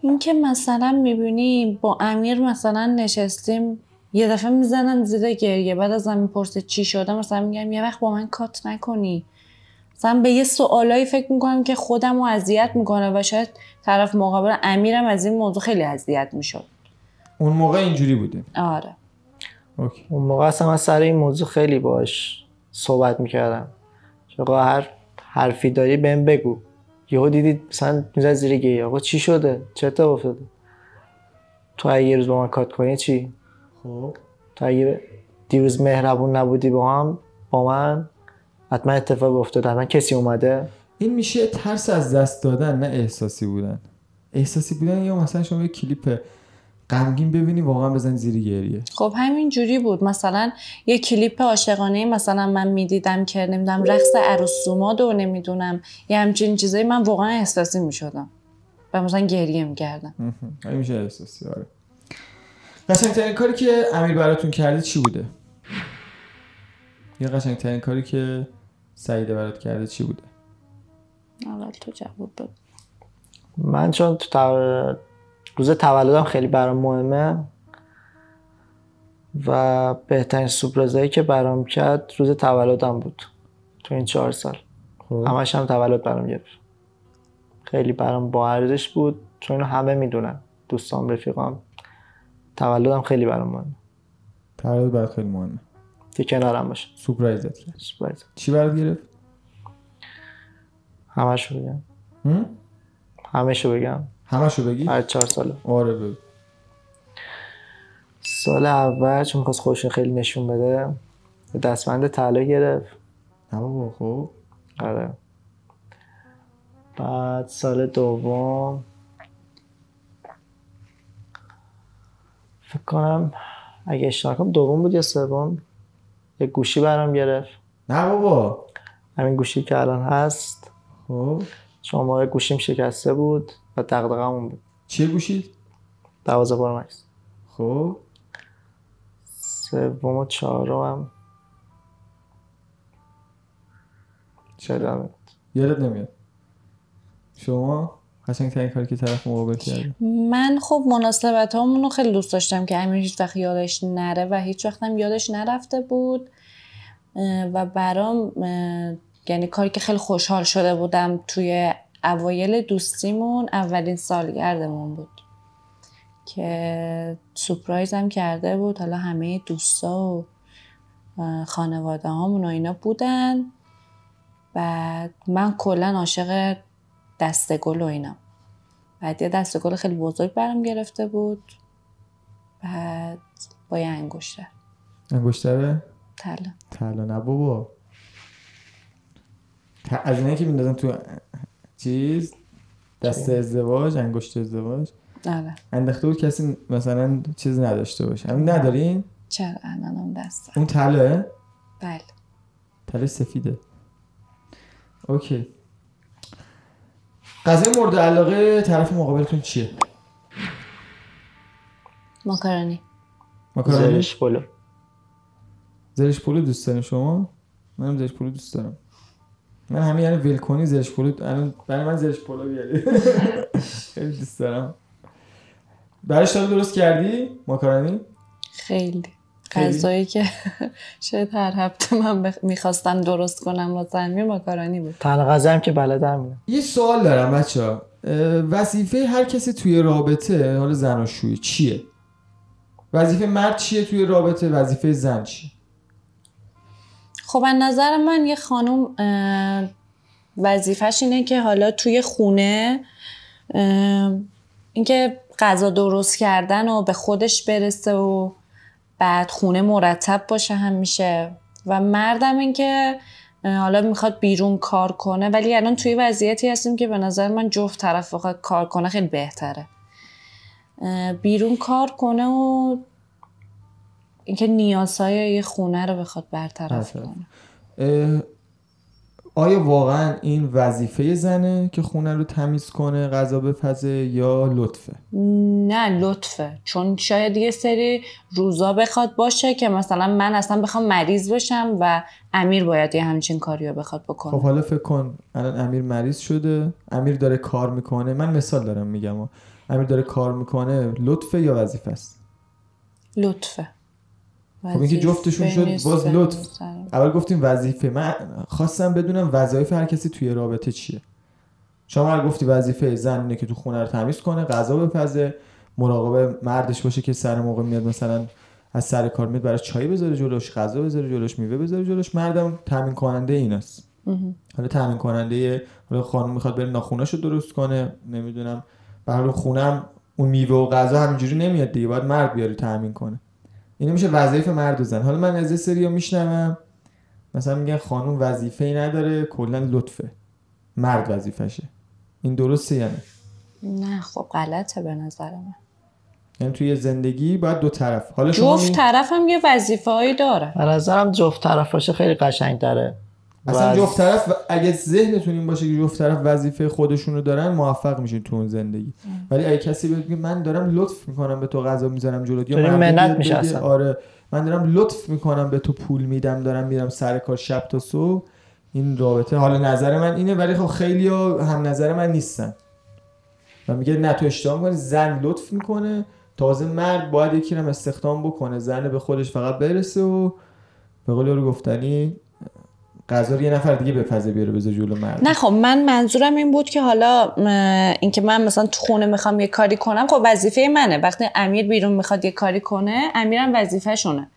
این که مثلا میبینی با امیر مثلا نشستیم یه دفعه میزنم زیر گریه، بعد ازم میپرسه چی شده، مثلا میگم یه وقت با من کات نکنی. مثلا به یه سوالایی فکر میکنم که خودم رو اذیت میکنه و شاید طرف مقابل امیرم از این موضوع خیلی اذیت میشد. اون موقع اینجوری بوده؟ آره. اوکی. اون موقع اصلا من سر این موضوع خیلی باش صحبت میکردم. آقا هر حرفی داری بهم بگو. یهو دیدید مثلا میذاری زیر گریه، آقا چی شده؟ چه اتفاقی افتاده؟ تو اگه یه روز با من کات کنی چی؟ خب تو اگه دیروز مهربون نبودی با من حتما اتفاق افتاده، حتما کسی اومده. این میشه ترس از دست دادن، نه احساسی بودن. احساسی بودن یا مثلا شما یه کلیپ غمگین ببینی واقعا بزن زیر گریه. خب همین جوری بود. مثلا یه کلیپ عاشقانه مثلا من میدیدم که نمیدونم رقص عروسوماد و نمیدونم یه همچین چیزایی، من واقعا احساسی میشدم و مثلا گریه میکردم. همین میشه احساسی. آره. قشنگترین کاری که امیر براتون کرده چی بوده؟ یا قشنگترین کاری که سعیده برات کرده چی بوده؟ اول تو جواب بده. من چون روز تولدم خیلی برام مهمه و بهترین سورپرایزایی که برام کرد روز تولدم بود تو این 4 سال. همش هم تولد برام گرفت. خیلی برام با ارزش بود چون اینو همه میدونن، دوستام رفیقام. تولدم خیلی برام مهمه. تولد برات خیلی مهمه که کنارم باشه. سورپرایزت کرد. چی برات گرفت؟ همشو بگم. همشو بگی؟ هر 4 ساله. آره بگو. سال اول چون می‌خواست خودشون خیلی نشون بده دستبند طلا گرفت. بابا خب. آره. بعد سال دوم فکر کنم اگه اشتباه نکنم دوم بود یا سوم، یه گوشی برام گرفت. نه بابا. همین گوشی که الان هست. خب چون موقع گوشیم شکسته بود و دغدغه‌مون بود. چیه گوشی؟ 12 پرو مکس. خب سوم و چهارم یادت نمیاد. شما قشنگ ترین کاری که طرف مقابل کرده؟ من خب مناسبت هامونو خیلی دوست داشتم که امیر هیچ وقت یادش نره و هیچ وقت هم یادش نرفته بود و برام یعنی کاری که خیلی خوشحال شده بودم توی اوایل دوستیمون اولین سالگردمون بود که سورپرایزم کرده بود. حالا همه دوستا و خانواده هامون و اینا بودن. بعد من کلا عاشق دسته گل و اینا. بعد یه دسته گل خیلی بزرگ برام گرفته بود. بعد با یه انگشتر. انگشتره؟ طلا. طلا نه بابا. از اینه که میندازن تو چیز دسته ازدواج، انگشت ازدواج. آره. انداخته بود کسی مثلا چیز نداشته باشه. همین ندارین؟ چرا الانم دسته. اون طلاه؟ بله. طلا سفیده. اوکی. غذای مورد علاقه طرف مقابلتون چیه؟ ماکارونی. زرش پلو. زرش پلو دوست دارین شما؟ منم زرش پلو دوست دارم. من همین یعنی ولکنی زرش پلو الان برای من زرش پلو بیاری. خیلی دوست دارم. براش درست کردی ماکارونی؟ خیلی. غذایی که شاید هر هفته من میخواستم درست کنم واسه امیر ماکارونی بود. تنها غذا هم که بلدم اینه. یه سوال دارم بچه‌ها. وظیفه هر کسی توی رابطه، حالا زناشویی، چیه؟ وظیفه مرد چیه توی رابطه؟ وظیفه زن چیه؟ خب از نظر من یه خانوم وظیفه‌ش اینه که حالا توی خونه اینکه غذا درست کردن و به خودش برسه و بعد خونه مرتب باشه همیشه و مردم این که حالا میخواد بیرون کار کنه، ولی الان توی وضعیتی هستیم که به نظر من جفت طرف بخواد کار کنه خیلی بهتره. بیرون کار کنه و اینکه نیازهای یه خونه رو بخواد برطرف کنه. آیا واقعا این وظیفه زنه که خونه رو تمیز کنه، غذا بپزه یا لطفه؟ نه لطفه، چون شاید یه سری روزا بخواد باشه که مثلا من اصلا بخوام مریض بشم و امیر باید یه همچین کاری رو بخواد بکنه. خب حالا فکر کن الان امیر مریض شده، امیر داره کار میکنه، من مثال دارم میگم، امیر داره کار میکنه، لطفه یا وظیفه است؟ لطفه. خب اینکه جفتشون شد باز لطف. اول گفتیم وظیفه، من خواستم بدونم وظایف هر کسی توی رابطه چیه. شما گفتی وظیفه زن اینه که تو خونه رو تمیز کنه، غذا بپزه، مراقب مردش باشه که سر موقع میاد مثلا از سر کار میاد براش چای بذاره جلوش، غذا بذاره جلوش، میوه بذاره جلوش. مردم تامین کننده ایناست. حالا تامین کننده، حالا خانم میخواد بره ناخونه‌شو درست کنه، نمیدونم برای خونم اون میوه و غذا همینجوری نمیاد دیگه، باید مرد بیاری تامین کنه. اینو میشه وظایف مرد و زن. حالا من از یه سری‌ها میشنوم مثلا میگن خانم وظیفه‌ای نداره، کلا لطفه، مرد وظیفشه. این درسته یا نه؟ نه خب غلطه به نظر من. یعنی توی زندگی باید دو طرف. حالا شما جفت طرف هم یه وظیفه‌ای داره. به نظرم جفت طرف باشه خیلی قشنگ‌تره. اصلا جفت طرف اگه ذهنتون این باشه که جفت طرف وظیفه خودشونو دارن، موفق میشین تو اون زندگی. ولی اگه کسی بگه من دارم لطف میکنم به تو، غذا میذارم جلوت، یا منت میشه اصلا. آره من دارم لطف میکنم به تو، پول میدم، دارم میرم سر کار شب تا صبح، این رابطه. حالا نظر من اینه، ولی خب خیلی‌ها هم نظر من نیستن و میگه نه تو اشتباه می‌کنی، زن لطف میکنه، تازه مرد باید یکی رو استخدام بکنه، زن به خودش فقط برسه و به قول رو گفتنی غذا رو یه نفر دیگه بپزه بیاره بذاره جلو مرد. نه خب من منظورم این بود که حالا اینکه من مثلا تو خونه میخوام یه کاری کنم، خب وظیفه منه. وقتی امیر بیرون میخواد یه کاری کنه، امیرم وظیفه شونه.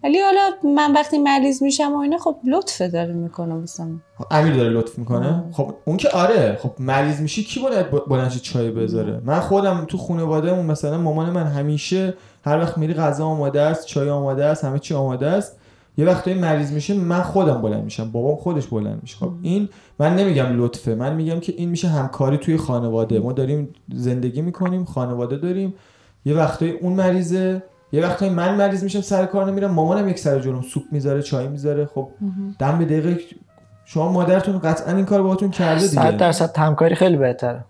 ولی حالا من وقتی مریض میشم و اینا، خب لطفه داره میکنه مثلا. امیر داره لطف میکنه. خب اون که آره، خب مریض میشی کی باید بلندش چای بذاره؟ من خودم تو خانواده‌مون مثلا مامان من همیشه هر وقت میری غذا آماده است، چای آماده است، همه چی آماده است. یه وقتی مریض میشه من خودم بلند میشم، بابام خودش بلند میشه. خب این من نمیگم لطفه، من میگم که این میشه همکاری توی خانواده. ما داریم زندگی میکنیم، خانواده داریم، یه وقتی اون مریضه یه وقتایی من مریض میشم سر کار نمیرم، مامانم یک سر جلوم سوپ میذاره، چای میذاره. خب دم به دقیقه شما مادرتون قطعا این کار باهاتون کرده دیگه. 100% همکاری خیلی بهتره.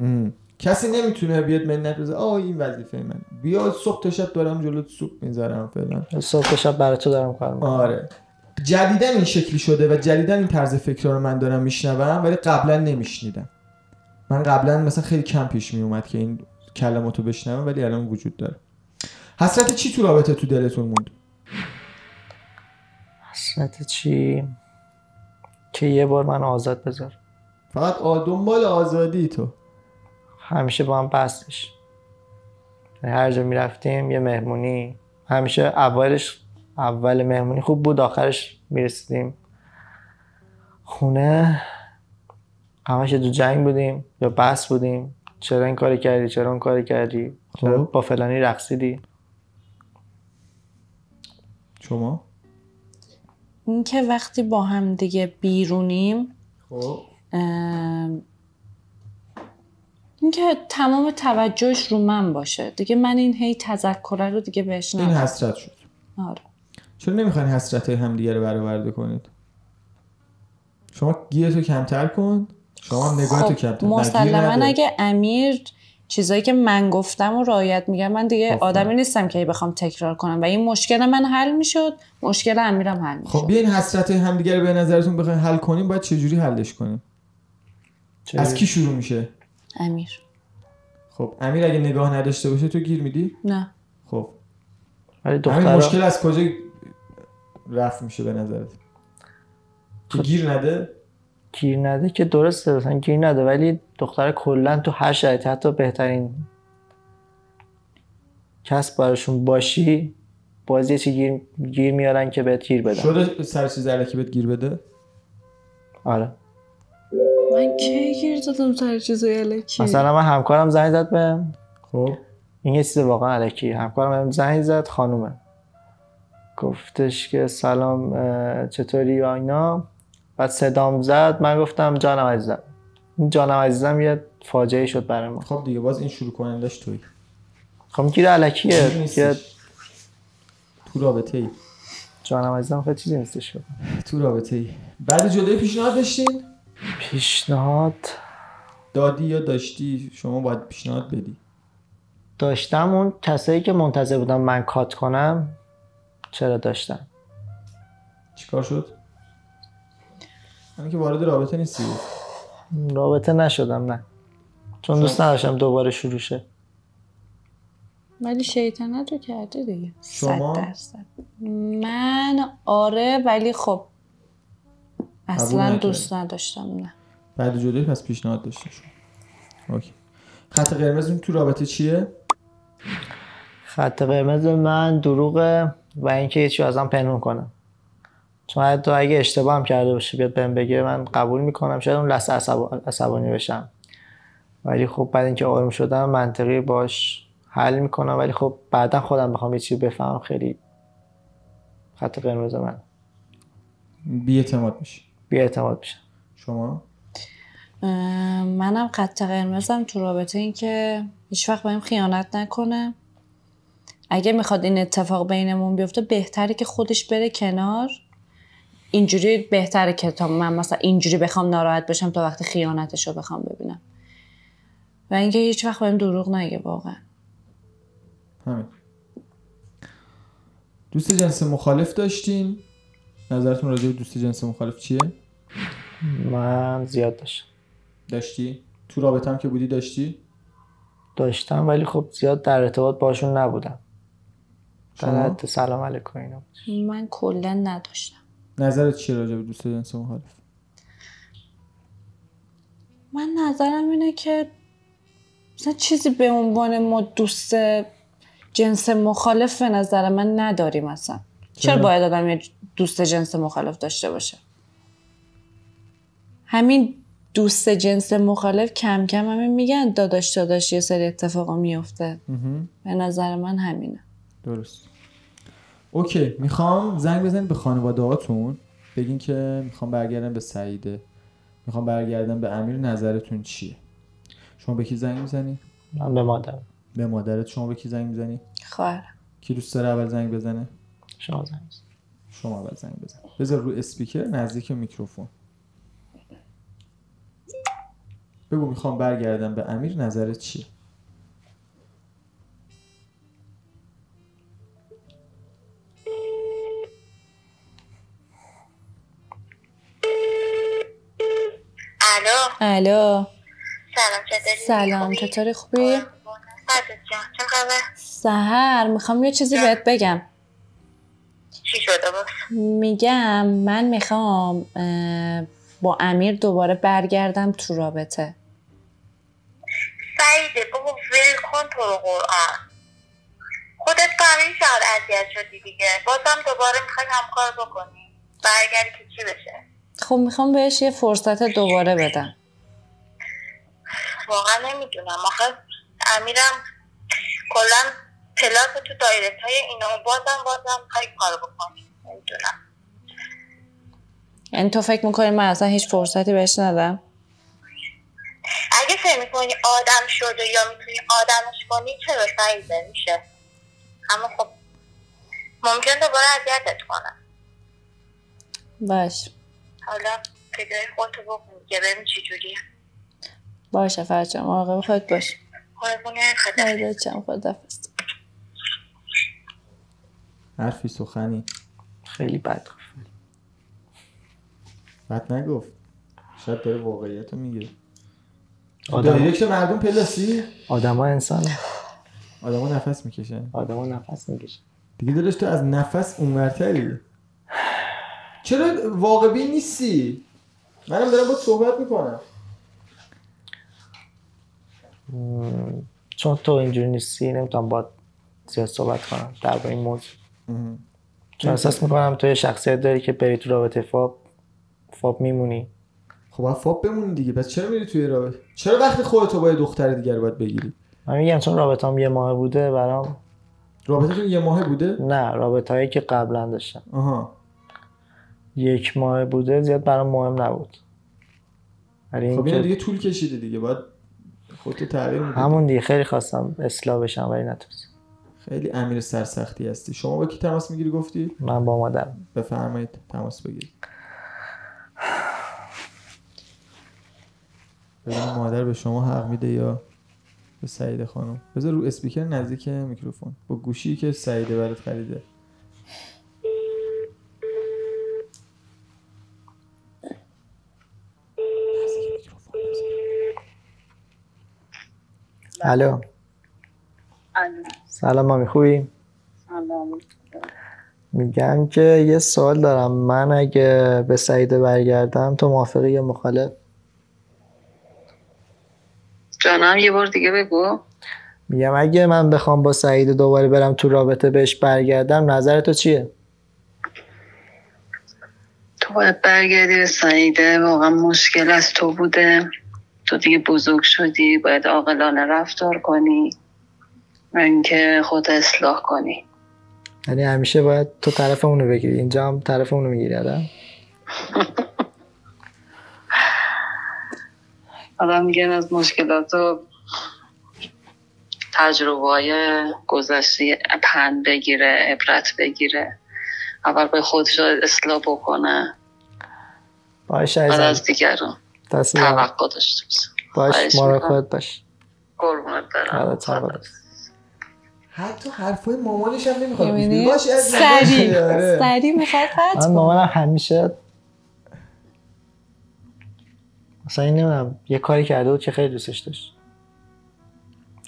کسی نمیتونه بیاد منت بزنه این وظیفه من، بیا صبح تا شب دارم جلوت سوپ میذارم فلان، صبح تا شب برای تو دارم کار میکنم. آره جدیدن این شکلی شده و جدیدن این طرز فکر رو من دارم میشنوم، ولی قبلا نمیشنیدم. من قبلا مثلا خیلی کم پیش میومد که این کلماتو بشنوم، ولی الان وجود داره. حسرت چی تو رابطه تو دلتون موند؟ حسرت چی؟ که یه بار من آزاد بذار. فقط دنبال آزادی تو؟ همیشه با هم بستش. هر جا میرفتیم یه مهمونی، همیشه اول مهمونی خوب بود، آخرش میرسیدیم خونه همش تو جنگ بودیم یا بحث بودیم. چرا این کاری کردی؟ چرا اون کاری کردی؟ چرا با فلانی رقصیدی؟ شما؟ این که وقتی با هم دیگه بیرونیم، خب این که تمام توجهش رو من باشه دیگه، من این هی تذکره رو دیگه بهش این حسرت شد. آره. چرا نمیخواین حسرت همدیگه رو برآورده کنید؟ شما گیرتو کمتر کن، شما نگاهتو کمتر. مسلماً اگه امیر چیزایی که من گفتم و رعایت میگم، من دیگه آدمی نیستم که بخوام تکرار کنم و این مشکل من حل میشد، مشکل امیرم حل میشد. خب بیاین حسرت همدیگه رو به نظرتون بخواین حل کنیم، باید چجوری حلش کنیم؟ از کی شروع میشه؟ امیر. خب امیر اگه نگاه نداشته باشه تو گیر میدی؟ نه. خب ولی همین مشکل از کجا رفع میشه به نظرت؟ که گیر نده؟ گیر نده که درسته، مثلا گیر نده، ولی دختر کلا تو هر شرایطی حتی بهترین کس براشون باشی باز یه چی گیر میارن که بهت گیر بدن. شده سر چیز الکی بهت گیر بده؟ آره. من کی گیر دادم سر چیزای الکی؟ مثلا من همکارم زنگ زد بهم. خب این یه چیز واقعا الکی. همکارم بهم زنگ زد، خانومه، گفتش که سلام چطوری و اینا. بعد صدام زد، من گفتم جانم عزیزم. این جانم عزیزم یه فاجعه شد برای ما. خب دیگه باز این شروع کنندش توی. خب گیر الکیه که تو رابطه ای. جانم عزیزم خیلی چیزی نیستش. تو رابطه ای. بعد جدایی پیشنهاد داشتین؟ پیشنهاد دادی یا داشتی؟ شما باید پیشنهاد بدی. داشتم. اون کسایی که منتظر بودن من کات کنم چرا داشتن؟ چیکار شد؟ همین که وارد رابطه نیستی. رابطه نشدم، نه، چون دوست نداشتم دوباره شروع شه. ولی شیطنت رو کرده دیگه. شما؟ 100%. من آره، ولی خب اصلا دوست نداشتم. نه. بعد جدایی پس پیشنهاد داشتی شما. اوکی. خط قرمزتون تو رابطه چیه؟ خط قرمز من دروغه و اینکه یه چیزی ازم پنهون کنه. چون حتی اگه اشتباه هم کرده باشه بیاد بهم بگه، من قبول میکنم، شاید اون لحظه عصبانی بشم، ولی خب بعد اینکه آروم شدم منطقی باش حل میکنم. ولی خب بعدا خودم بخوام یه چیزی بفهمم خیلی خط قرمز من بی‌اعتماد میشه. بی‌اعتماد میشه. شما؟ منم خط قرمزم تو رابطه این که هیچ وقت بهم خیانت نکنه. اگه میخواد این اتفاق بینمون بیفته بهتره که خودش بره کنار. اینجوری بهتره که تا من مثلا اینجوری بخوام ناراحت بشم تا وقتی خیانتش رو بخوام ببینم. و اینکه هیچ وقت بهم دروغ نگه واقعا. همین. دوست جنس مخالف داشتین؟ نظرتون راجع به دوست جنس مخالف چیه؟ من زیاد داشتی؟ تو رابطه هم که بودی داشتم ولی خب زیاد در ارتباط باشون نبودم. در حد سلام علیکم اینا بود. من کلا نداشتم. نظرت چیه راجع به دوست جنس مخالف؟ من نظرم اینه که مثلا چیزی به عنوان ما دوست جنس مخالف به نظر من نداریم اصلا. چرا باید آدم یه دوست جنس مخالف داشته باشه؟ همین دوست جنس مخالف کم کم همین میگن داداش یه سری اتفاقا میفته. به نظر من همینه. درست. اوکی، میخوام زنگ بزنید به خانواده هاتون بگین که میخوام برگردم به سعیده، میخوام برگردم به امیر، نظرتون چیه؟ شما به کی زنگ میزنی؟ من به مادرم. به مادرت. شما به کی زنگ میزنی؟ خواهرم. کی دوست داره اول زنگ بزنه؟ شما زنگ بزن. شما اول زنگ بزن. بذار رو اسپیکر نزدیک میکروفون. بگو میخوام برگردم به امیر، نظرت چیه؟ الو. سلام چطوری؟ سلام چطوری خوبی؟ سعادت جان چه خبر؟ سحر میخوام یه چیزی بهت بگم. چی شده باز؟ میگم من میخوام با امیر دوباره برگردم تو رابطه. سعیده بابا ول کن تو رو قرآن. خودت فهمیدی شاید اذیت شدی دیگه، بازم دوباره میخوای همکار بکنی برگردی که چی بشه؟ خب میخوام بهش یه فرصت دوباره بدم. واقعا نمیدونم آخه امیرم کلا پلاس تو دایرکت های اینو بازم میخوای کار بکنی. نمیدونم. یعنی تو فکر میکنی من اصلا هیچ فرصتی بهش ندم؟ اگه فکر میکنی آدم شده یا میتونی آدمش کنی چرا سعیده میشه، اما خب ممکن دوباره اذیتت کنم. باش. حالا پیدای خودتو بکن که ببین چی جوریه. باشه فرجام، مراقب خودت باش. قربونه خدا. خداحافظ. خداحافظ. حرفی سخنی خیلی بد گفت. بد نگفت، شاید داره واقعیت رو میگه. آدم مردم پلاسی؟ آدم ها انسان، آدم ها نفس میکشن. آدم ها نفس میکشن دیگه دلش تو از نفس اونورتری. چرا واقعی نیستی؟ منم دارم باید صحبت میکنم. چون تو اینجوری نیستی نمیتونم باید زیاد صحبت کنم در این موضوع. چون احساس میکنم تو یه شخصیت داری که بری تو رابطه فاب میمونی. خب باید فاب بمونی دیگه، پس چرا میری توی رابطه؟ چرا وقتی خودتو با یه دختر دیگر باید بگیری؟ من میگم چون رابطه‌ام یه ماه بوده برام. رابطتون یه ماه بوده؟ نه، رابطه‌ای که قبلا داشتم آها 1 ماه بوده زیاد برام مهم نبود. ولی خب اینو دیگه طول کشیده دیگه، باید خودتو تغییر میدی. همون دیگه خیلی خواستم اصلاح بشم ولی نتونستم. خیلی امیر سرسختی هستی. شما با کی تماس میگیری گفتی؟ من با مادرم. بفرمایید تماس بگیرید. ببینم مادر به شما حق میده یا به سعیده خانم. بذار رو اسپیکر نزدیک میکروفون با گوشی که سعیده برات خریده. الو. سلام مامی، خوبی؟ سلام. میگم که یه سوال دارم. من اگه به سعیده برگردم تو موافقی یا مخالف؟ جانم یه بار دیگه بگو. میگم اگه من بخوام با سعیده دوباره برم تو رابطه بهش برگردم نظر تو چیه؟ تو باید برگردی به سعیده، واقعا مشکل از تو بوده، تو دیگه بزرگ شدی، باید عاقلانه رفتار کنی و اینکه خود اصلاح کنی. یعنی همیشه باید تو طرف اونو بگیری، اینجا هم طرف اونو میگیری آدم؟ آدم میگن از مشکلات و تجربه‌های گذشته پند بگیره، عبرت بگیره، اول باید خودش رو اصلاح بکنه باشه بعد عزیزم، از دیگران دست دارم. توقع داشته باش خواهش مراقبت باش. قربونت برم. حتی حرفای مامانش هم نمیخواد گوش می‌بینی؟ بده. باشه از سریع میخواد قطع من کنه. مامانم همیشه مثلا این نمیدونم یه کاری کرده بود که خیلی دوستش داشت،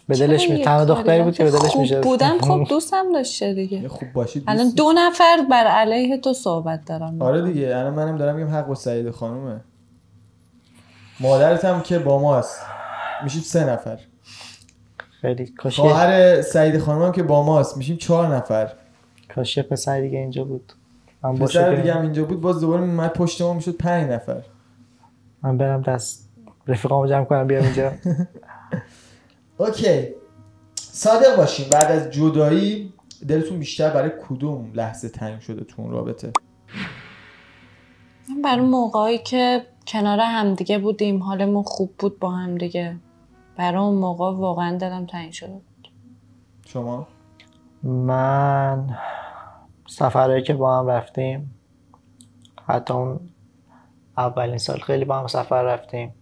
به دلش چرا یه تنها کاری دختری بود که به دلش خوب میشه. بودم خب دوستم داشته دیگه. خوب باشید الان 2 نفر بر علیه تو صحبت دارم. آره دیگه، الان منم دارم میگم حق با سعیده خانومه. مادرت هم که با ماست میشیم 3 نفر. خیلی کاش خواهر سعیده خانوم هم که با ماست میشیم 4 نفر. کاش یه پسر دیگه اینجا بود. من پسر دیگه هم اینجا بود باز دوباره من پشت ما میشد 5 نفر. من برم دست رفیقامو جمع کنم بیام اینجا. اوکی، صادق باشین. بعد از جدایی دلتون بیشتر برای کدوم لحظه تنگ شده تو اون رابطه؟ من برای موقعی که کنار همدیگه بودیم، حالمون خوب بود با همدیگه، برای اون موقع واقعا دلم تنگ شده بود. شما؟ من سفرهایی که با هم رفتیم، حتی اون اولین سال خیلی با هم سفر رفتیم،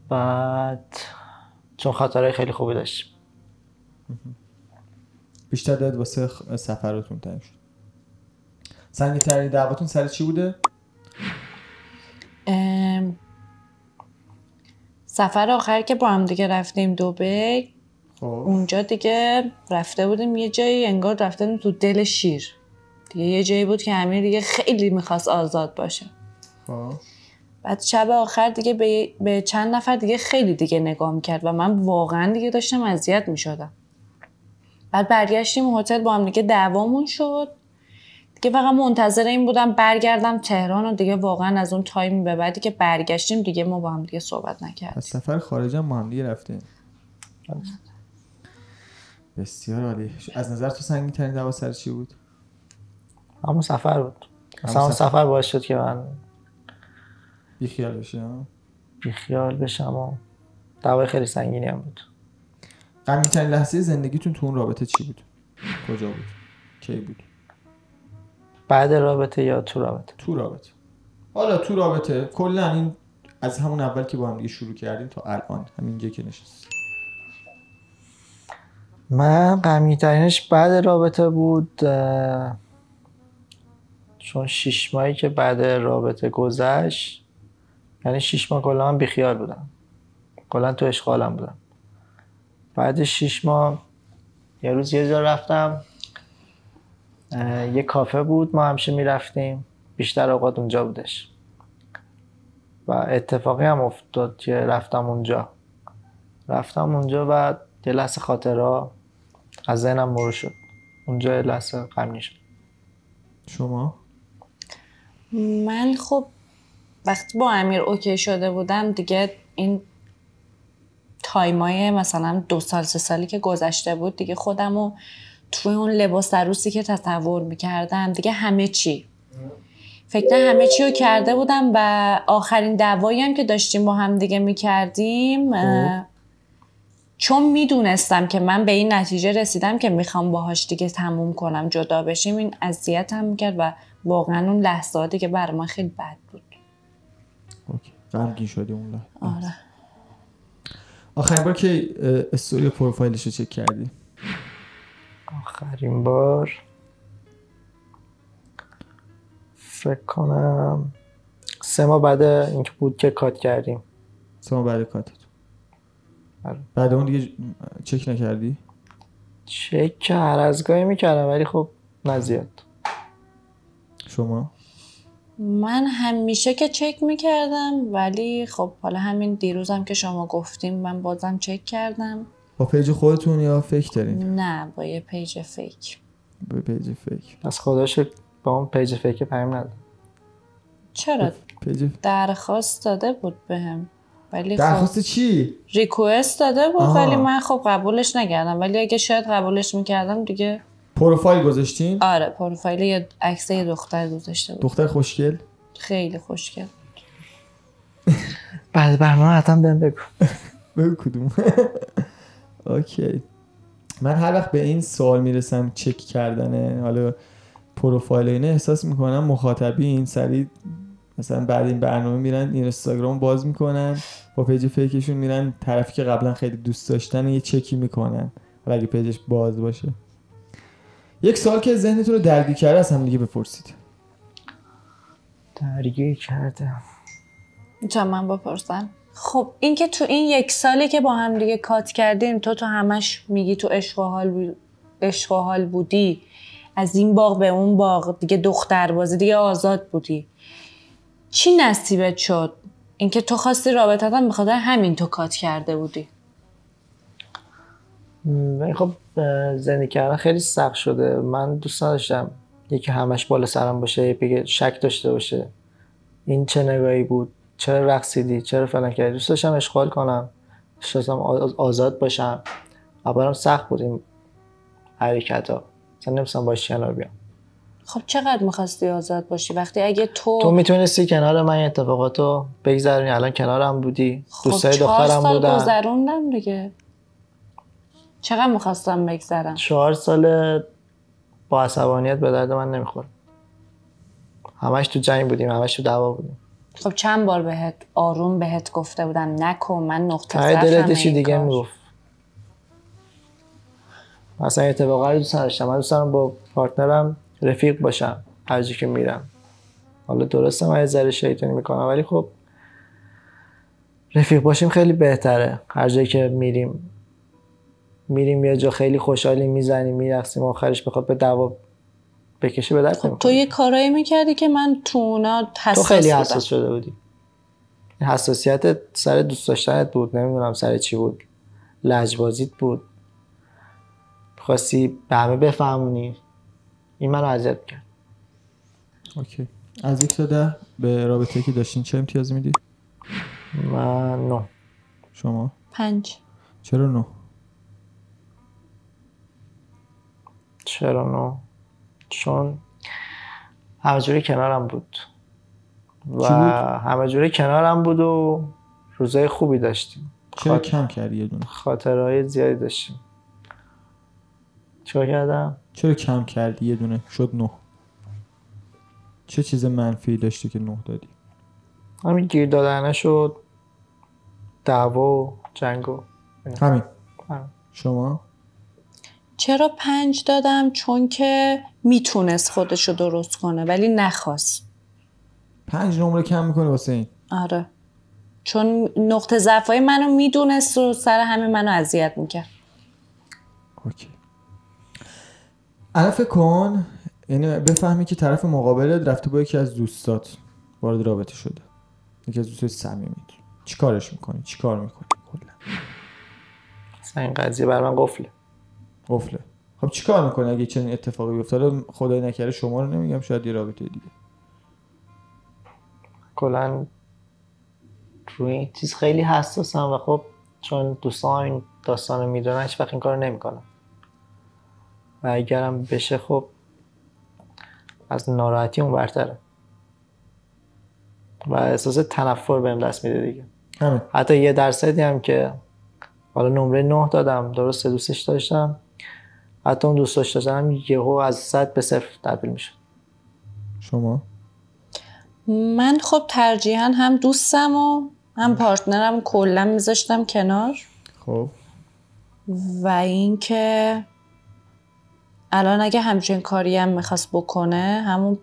بعد چون خاطرهای خیلی خوبی داشتیم. بیشتر داد واسه سفراتون تنگ شد. سنگین ترین دعواتون سر چی بوده؟ سفر آخر که با هم دیگه رفتیم دبی، خب اونجا دیگه رفته بودیم یه جایی، انگار رفته بودیم تو دل شیر دیگه. یه جایی بود که امیر دیگه خیلی میخواست آزاد باشه. خب بعد شب آخر دیگه به چند نفر دیگه خیلی دیگه نگاه میکرد و من واقعا دیگه داشتم اذیت میشدم. بعد برگشتیم هتل، با هم دیگه دعوامون شد دیگه. فقط منتظر این بودم برگردم تهران و دیگه واقعا از اون تایم به بعدی که برگشتیم دیگه ما با هم دیگه صحبت نکردیم. از سفر خارج هم با هم دیگه رفتیم. بسیار عالی. از نظر تو سنگین ترین دعوا سر چی بود؟ همون سفر بود. مثلا اون سفر باعث شد که من بیخیال بشم. بیخیال بشم و دعوای خیلی سنگینی هم بود. غمگین ترین لحظه زندگیتون تو اون رابطه چی بود؟ کجا بود؟ کی بود؟ بعد رابطه یا تو رابطه؟ تو رابطه. حالا تو رابطه کلا این از همون اول که با هم دیگه شروع کردیم تا الان همینجا که نشست. من غمگین ترینش بعد رابطه بود، چون 6 ماهی که بعد رابطه گذشت، یعنی 6 ماه کلا من بیخیال بودم، کلا تو اشغالم بودم. بعد 6 ماه یه روز یه جا رفتم، یه کافه بود ما همیشه میرفتیم، بیشتر اوقات اونجا بودش و اتفاقی هم افتاد که رفتم اونجا و یه لحظه خاطرها از ذهنم مرور شد. اونجا یه لحظه غمگین شد. شما؟ من خب وقتی با امیر اوکی شده بودم دیگه، این تایمای مثلا 2 سال 3 سالی که گذشته بود دیگه خودمو توی اون لباس عروسی که تصور میکردم دیگه همه چی همه چی رو کرده بودم. و آخرین دعوایی هم که داشتیم با هم دیگه میکردیم، چون میدونستم که من به این نتیجه رسیدم که میخوام باهاش دیگه تموم کنم، جدا بشیم، این اذیتم میکرد و واقعا اون لحظاتی که برای من خیلی بد بود. اوکی. غمگین شدی اون لحظه. آره. آخرین بار که استوری پروفایلش رو چک کردی؟ آخرین بار فکر کنم 3 ماه بعد اینکه بود که کات کردیم. 3 ماه بعد کاتت. آره. بعد اون دیگه چک نکردی؟ چک هر از گاهی میکردم ولی خب نزیاد. شما؟ من همیشه که چک میکردم ولی خب حالا همین دیروزم که شما گفتیم من بازم چک کردم. با پیج خودتون یا فیک دارین؟ نه با یه پیج فیک. با پیج فیک. از خداش با اون پیج فیک پیام نداد. چرا؟ پیج درخواست داده بود بهم ولی درخواست خب چی؟ ریکوست داده بود ولی من خب قبولش نکردم. ولی اگه شاید قبولش میکردم دیگه. پروفایل گذاشتین؟ آره پروفایل یه عکس یه دختر گذاشته بود. دختر خوشگل؟ خیلی خوشگل. بعد برنامه حتما بهم بگو. بگو کدوم. اوکی. من هر وقت به این سوال میرسم چک کردن حالا پروفایل اینه احساس میکنم مخاطبین سریع مثلا بعد این برنامه میرن اینستاگرام باز میکنن با پیج فیکشون میرن طرفی که قبلا خیلی دوست داشتن یه چکی میکنن حالا اگه پیجش باز باشه. یک سوال که ذهنتون رو درگیر کرده از هم دیگه بپرسید. درگیر کرده. میتونم من بپرسم؟ خب این که تو این 1 سالی که با هم دیگه کات کردیم تو همش میگی تو عشق و حال بودی، از این باغ به اون باغ دیگه دختر بازی دیگه آزاد بودی، چی نصیبت شد؟ اینکه تو خواستی رابطت هم بخاطر همین تو کات کرده بودی؟ خب زندگی کردن خیلی سخت شده. من دوست نداشتم یکی همش بالا سرم باشه، بگه شک داشته باشه این چه نگاهی بود، چرا رقصیدی، چرا فلان کردی. دوست داشتم اشغال کنم، دوست داشتم آزاد باشم. اولم سخت بود این حرکتا، مثلا نمی‌تونستم باش کنار بیام. خب چقدر می‌خواستی آزاد باشی وقتی اگه تو میتونستی کنار من اتفاقاتو بگذرونی؟ الان کنارم بودی، خب دوستای دخترم بودن. 4 سال گذروندم دیگه. چقدر میخواستم بگذرم؟ 4 سال با عصبانیت به درد من نمیخوره. همش تو جنگ بودیم، همش تو دعوا بودیم. خب چند بار بهت آروم بهت گفته بودن نکن، من نقطه ضعفم ضعفم چی دیگه میگفت. مثلا اتفاقا دوست نداشتم، من دوست دارم با پارتنرم رفیق باشم هر جا که میرم. حالا درسته من یه ذره شیطانی میکنم ولی خب رفیق باشیم خیلی بهتره. هر جایی که میریم یه جا خیلی خوشحالیم، میزنیم میرقصیم، آخرش بخواد به دعوا بکشه به درد خب تو یه کارایی میکردی که من تو اونا حساس تو خیلی بودم. حساس شده بودی. حساسیتت سر دوست داشتنت بود، نمیدونم سر چی بود، لجبازیت بود، خواستی به همه بفهمونی. این منو اذیت کرد. اوکی. از 1 تا 10 به رابطه‌ای که داشتین چه امتیازی میدی؟ من 9. شما؟ 5. چرا 9؟ چرا 9؟ چون همه جوری کنارم بود و همه جوری کنارم بود و روزای خوبی داشتیم. چرا کم کردی یه دونه؟ خاطرهای زیادی داشتیم. چیکار کردم؟ چرا کم کردی یه دونه شد 9؟ چه چیز منفی داشتی که 9 دادی؟ همین گیر دادنه شد، دعوا و جنگ و همین. شما؟ چرا 5 دادم؟ چون که میتونست خودشو درست کنه ولی نخواست. 5 نمره کم میکنه واسه این؟ آره، چون نقطه ضعفای منو میدونست و سر همین منو اذیت میکرد. اوکی. الان فکر کن یعنی بفهمی که طرف مقابلت رفته با یکی از دوستات وارد رابطه شده، یکی از دوستات صمیمیت، چی کارش میکنی؟ چی کار میکنی کلا؟ اصلا این قضیه بر من قفله. خب چی کار میکنی اگه چنین اتفاقی بیفته؟ خدای نکره شما رو نمیگم، شاید یه رابطه دیگه. کلا روی این چیز خیلی حساسم و خب چون دوستان این داستانو میدونن هیچ وقت این کارو نمیکنم و اگرم بشه خب از ناراحتی اون برتره و احساس تنفر بهم دست میده دیگه. همین. حتی 1% هم که حالا نمره 9 دادم، درسته دوستش داشتم، حتی اون دوست داشتم یهو از 100 به 0 تبدیل میشه. شما؟ من خب ترجیحاً هم دوستم و هم پارتنرم کلا میذاشتم کنار. خب و اینکه الان اگه همچین کاری هم میخواست بکنه همون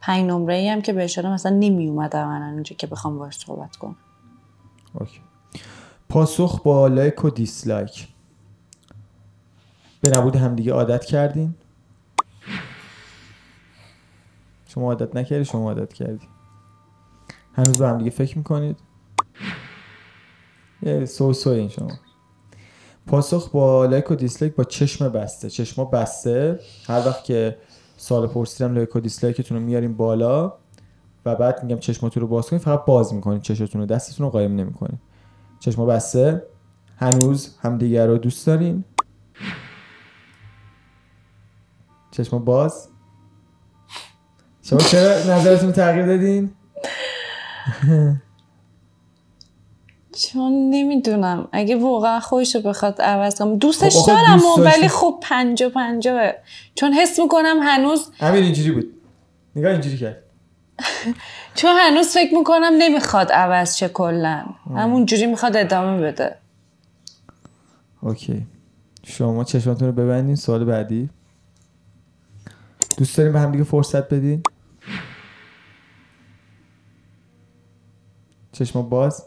5 نمره‌ای هم که بهش دادم مثلا نمی اومدم من اونجا که بخوام باهاش صحبت کنم. اوکی. پاسخ با لایک و دیسلایک. به نبود همدیگه عادت کردین؟ شما عادت نکردی؟ شما عادت کردی؟ هنوز با همدیگه فکر میکنید؟ یه این شما. پاسخ با لایک و دیسلایک با چشم بسته. چشما بسته. هر وقت که سوال پرسیدم لایک و دیسلایکتون رو میاریم بالا و بعد میگم چشماتون رو باز کنید، فقط باز میکنید چشماتون رو، دستتون رو قایم نمیکنید. چشما بسته. هنوز همدیگه رو دوست دارین؟ چشما باز. شما چرا نظرتون رو تغییر دادین؟ چون نمیدونم اگه واقعا خودشو بخواد عوض کنم دوستش دارم ولی خب 50-50 چون حس میکنم هنوز امیر اینجوری بود، نگاه اینجوری کرد، چون هنوز فکر میکنم نمیخواد عوض شه کلا، همون جوری میخواد ادامه بده. اوکی. شما چشماتون رو ببندین. سوال بعدی. دوست دارین به هم دیگه فرصت بدین؟ چشما باز.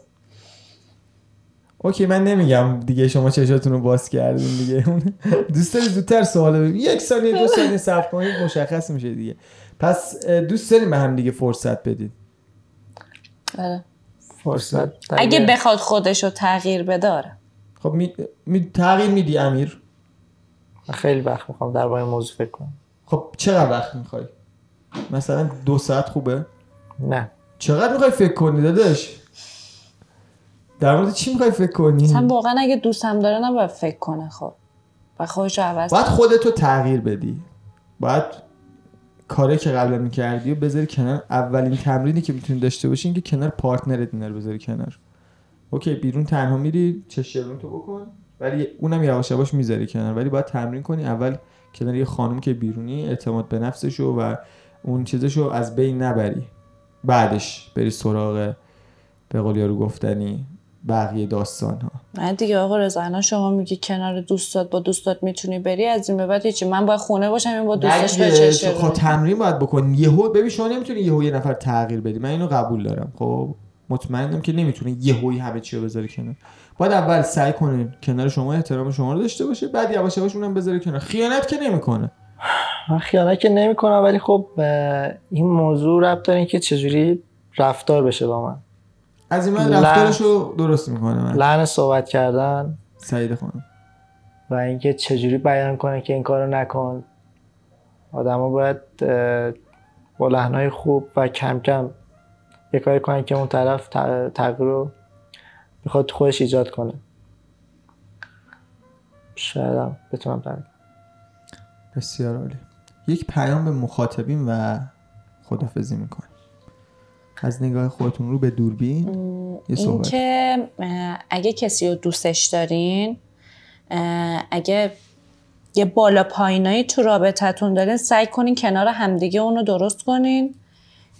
اوکی من نمیگم دیگه شما چشاتون رو باز کردین دیگه. دوست دارید زودتر سوال ببینید، 1 ثانیه 2 ثانیه صبر کنید مشخص میشه دیگه. پس دوست دارید به هم دیگه فرصت بدید؟ آره. فرصت اگه بخواد خودشو تغییر بده آره. خب تغییر میدی امیر؟ خیلی وقت میخوام در با این موضوع فکر کنم. خب چقدر وقت میخوای؟ مثلا 2 ساعت خوبه؟ نه. چقدر میخوای فکر کنی داداش؟ در مورد چی میخوای فکر کنی؟ مثلا واقعا اگه دوستم داره نباید فکر کنه. خب و خودشو عوض باید خودتو تغییر بدی. باید کاری که قبلا میکردی و بذاری کنار. اولین تمرینی که میتونی داشته باشی اینکه کنار پارتنرت اینا رو بذاری کنار. اوکی بیرون تنها میری، چشمون تو بکن، ولی اونم یواش یواش میذاری کنار، ولی باید تمرین کنی اول کنار یه خانم که بیرونی اعتماد به نفسشو و اون چیزشو از بین نبری، بعدش بری سراغ به قول یارو گفتنی بقیه داستان ها. نه دیگه آقا رضا، الان شما میگی کنار دوستات با دوستات میتونی بری، از این به بعد هیچی، من باید خونه باشم این با دوستش بچشه. خب تمرین باید بکنی. یهو ببین شما نمیتونی یهو یه نفر تغییر بدی، من اینو قبول دارم، خب مطمئنم که نمیتونی یهویی همه چی رو بذاری کنار. باید اول سعی کنین کنار شما احترام شما رو داشته باشه، بعد یواش یواش اونم بذاری کنار. خیانت که نمیکنه. من خیانت که نمیکنم، ولی خب این موضوع ربط داره که چجوری رفتار بشه با من. از این من رفتارشو درست میکنه. من لحن صحبت کردن سعید خانم و اینکه چجوری بیان کنه که این کارو نکن. آدما باید با لحنای خوب و کم کم یه کاری کنن که اون طرف تغییر رو بخواد خودش ایجاد کنه. شاید بتونم تغییر. بسیار عالی. یک پیام به مخاطبین و خدافظی میکنیم. از نگاه خودتون رو به دوربین یه صحبت. این که اگه کسی رو دوستش دارین، اگه یه بالا پایینایی تو رابطتون دارین، سعی کنین کنار همدیگه اونو درست کنین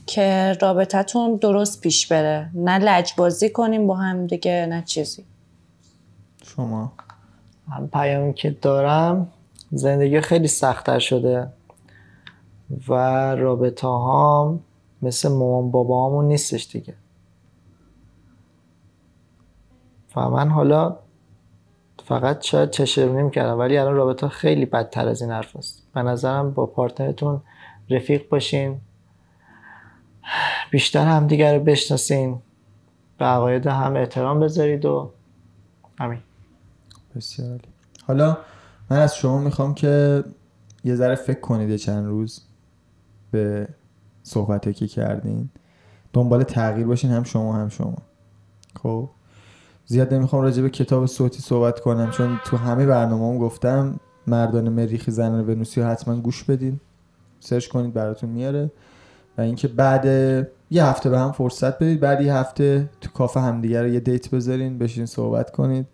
که رابطتون درست پیش بره، نه لجبازی کنین با همدیگه نه چیزی. شما؟ من پیامی که دارم، زندگی خیلی سخت‌تر شده و رابطه هام مثل مامان بابا همون نیستش دیگه. و من حالا فقط شاید چشم‌بینی می‌کردم، ولی الان رابطه خیلی بدتر از این حرف است. به نظرم با پارتنرتون رفیق باشین، بیشتر همدیگر رو بشناسین، به عقاید هم احترام بذارید و همین. بسیار عالی. حالا من از شما میخوام که یه ذره فکر کنید چند روز به صحبتی که کردین، دنبال تغییر باشین، هم شما. خب زیاد نمیخوام راجع به کتاب صوتی صحبت کنم، چون تو همه برنامه‌ام گفتم مردان مریخ زنان ونوسی رو حتما گوش بدین، سرچ کنید براتون میاره. و اینکه بعد یه هفته به هم فرصت بدید، بعد یه هفته تو کافه همدیگه رو یه دیت بذارین، بشین صحبت کنید،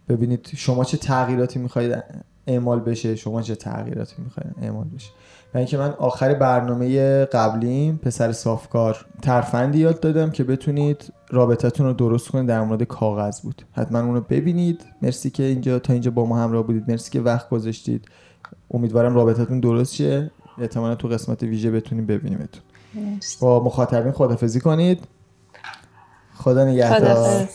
ببینید شما چه تغییراتی میخواید اعمال بشه، شما چه تغییراتی میخواید اعمال بشه. و اینکه من آخر برنامه قبلیم پسر صافکار ترفندی یاد دادم که بتونید رابطتون رو درست کنید، در مورد کاغذ بود. حتما اون رو ببینید. مرسی که تا اینجا با ما همراه بودید، مرسی که وقت گذاشتید. امیدوارم رابطتون درست شه، احتمالاً تو قسمت ویژه بتونیم ببینیمتون. با مخاطبین خداحافظی کنید. خدا نگهدار.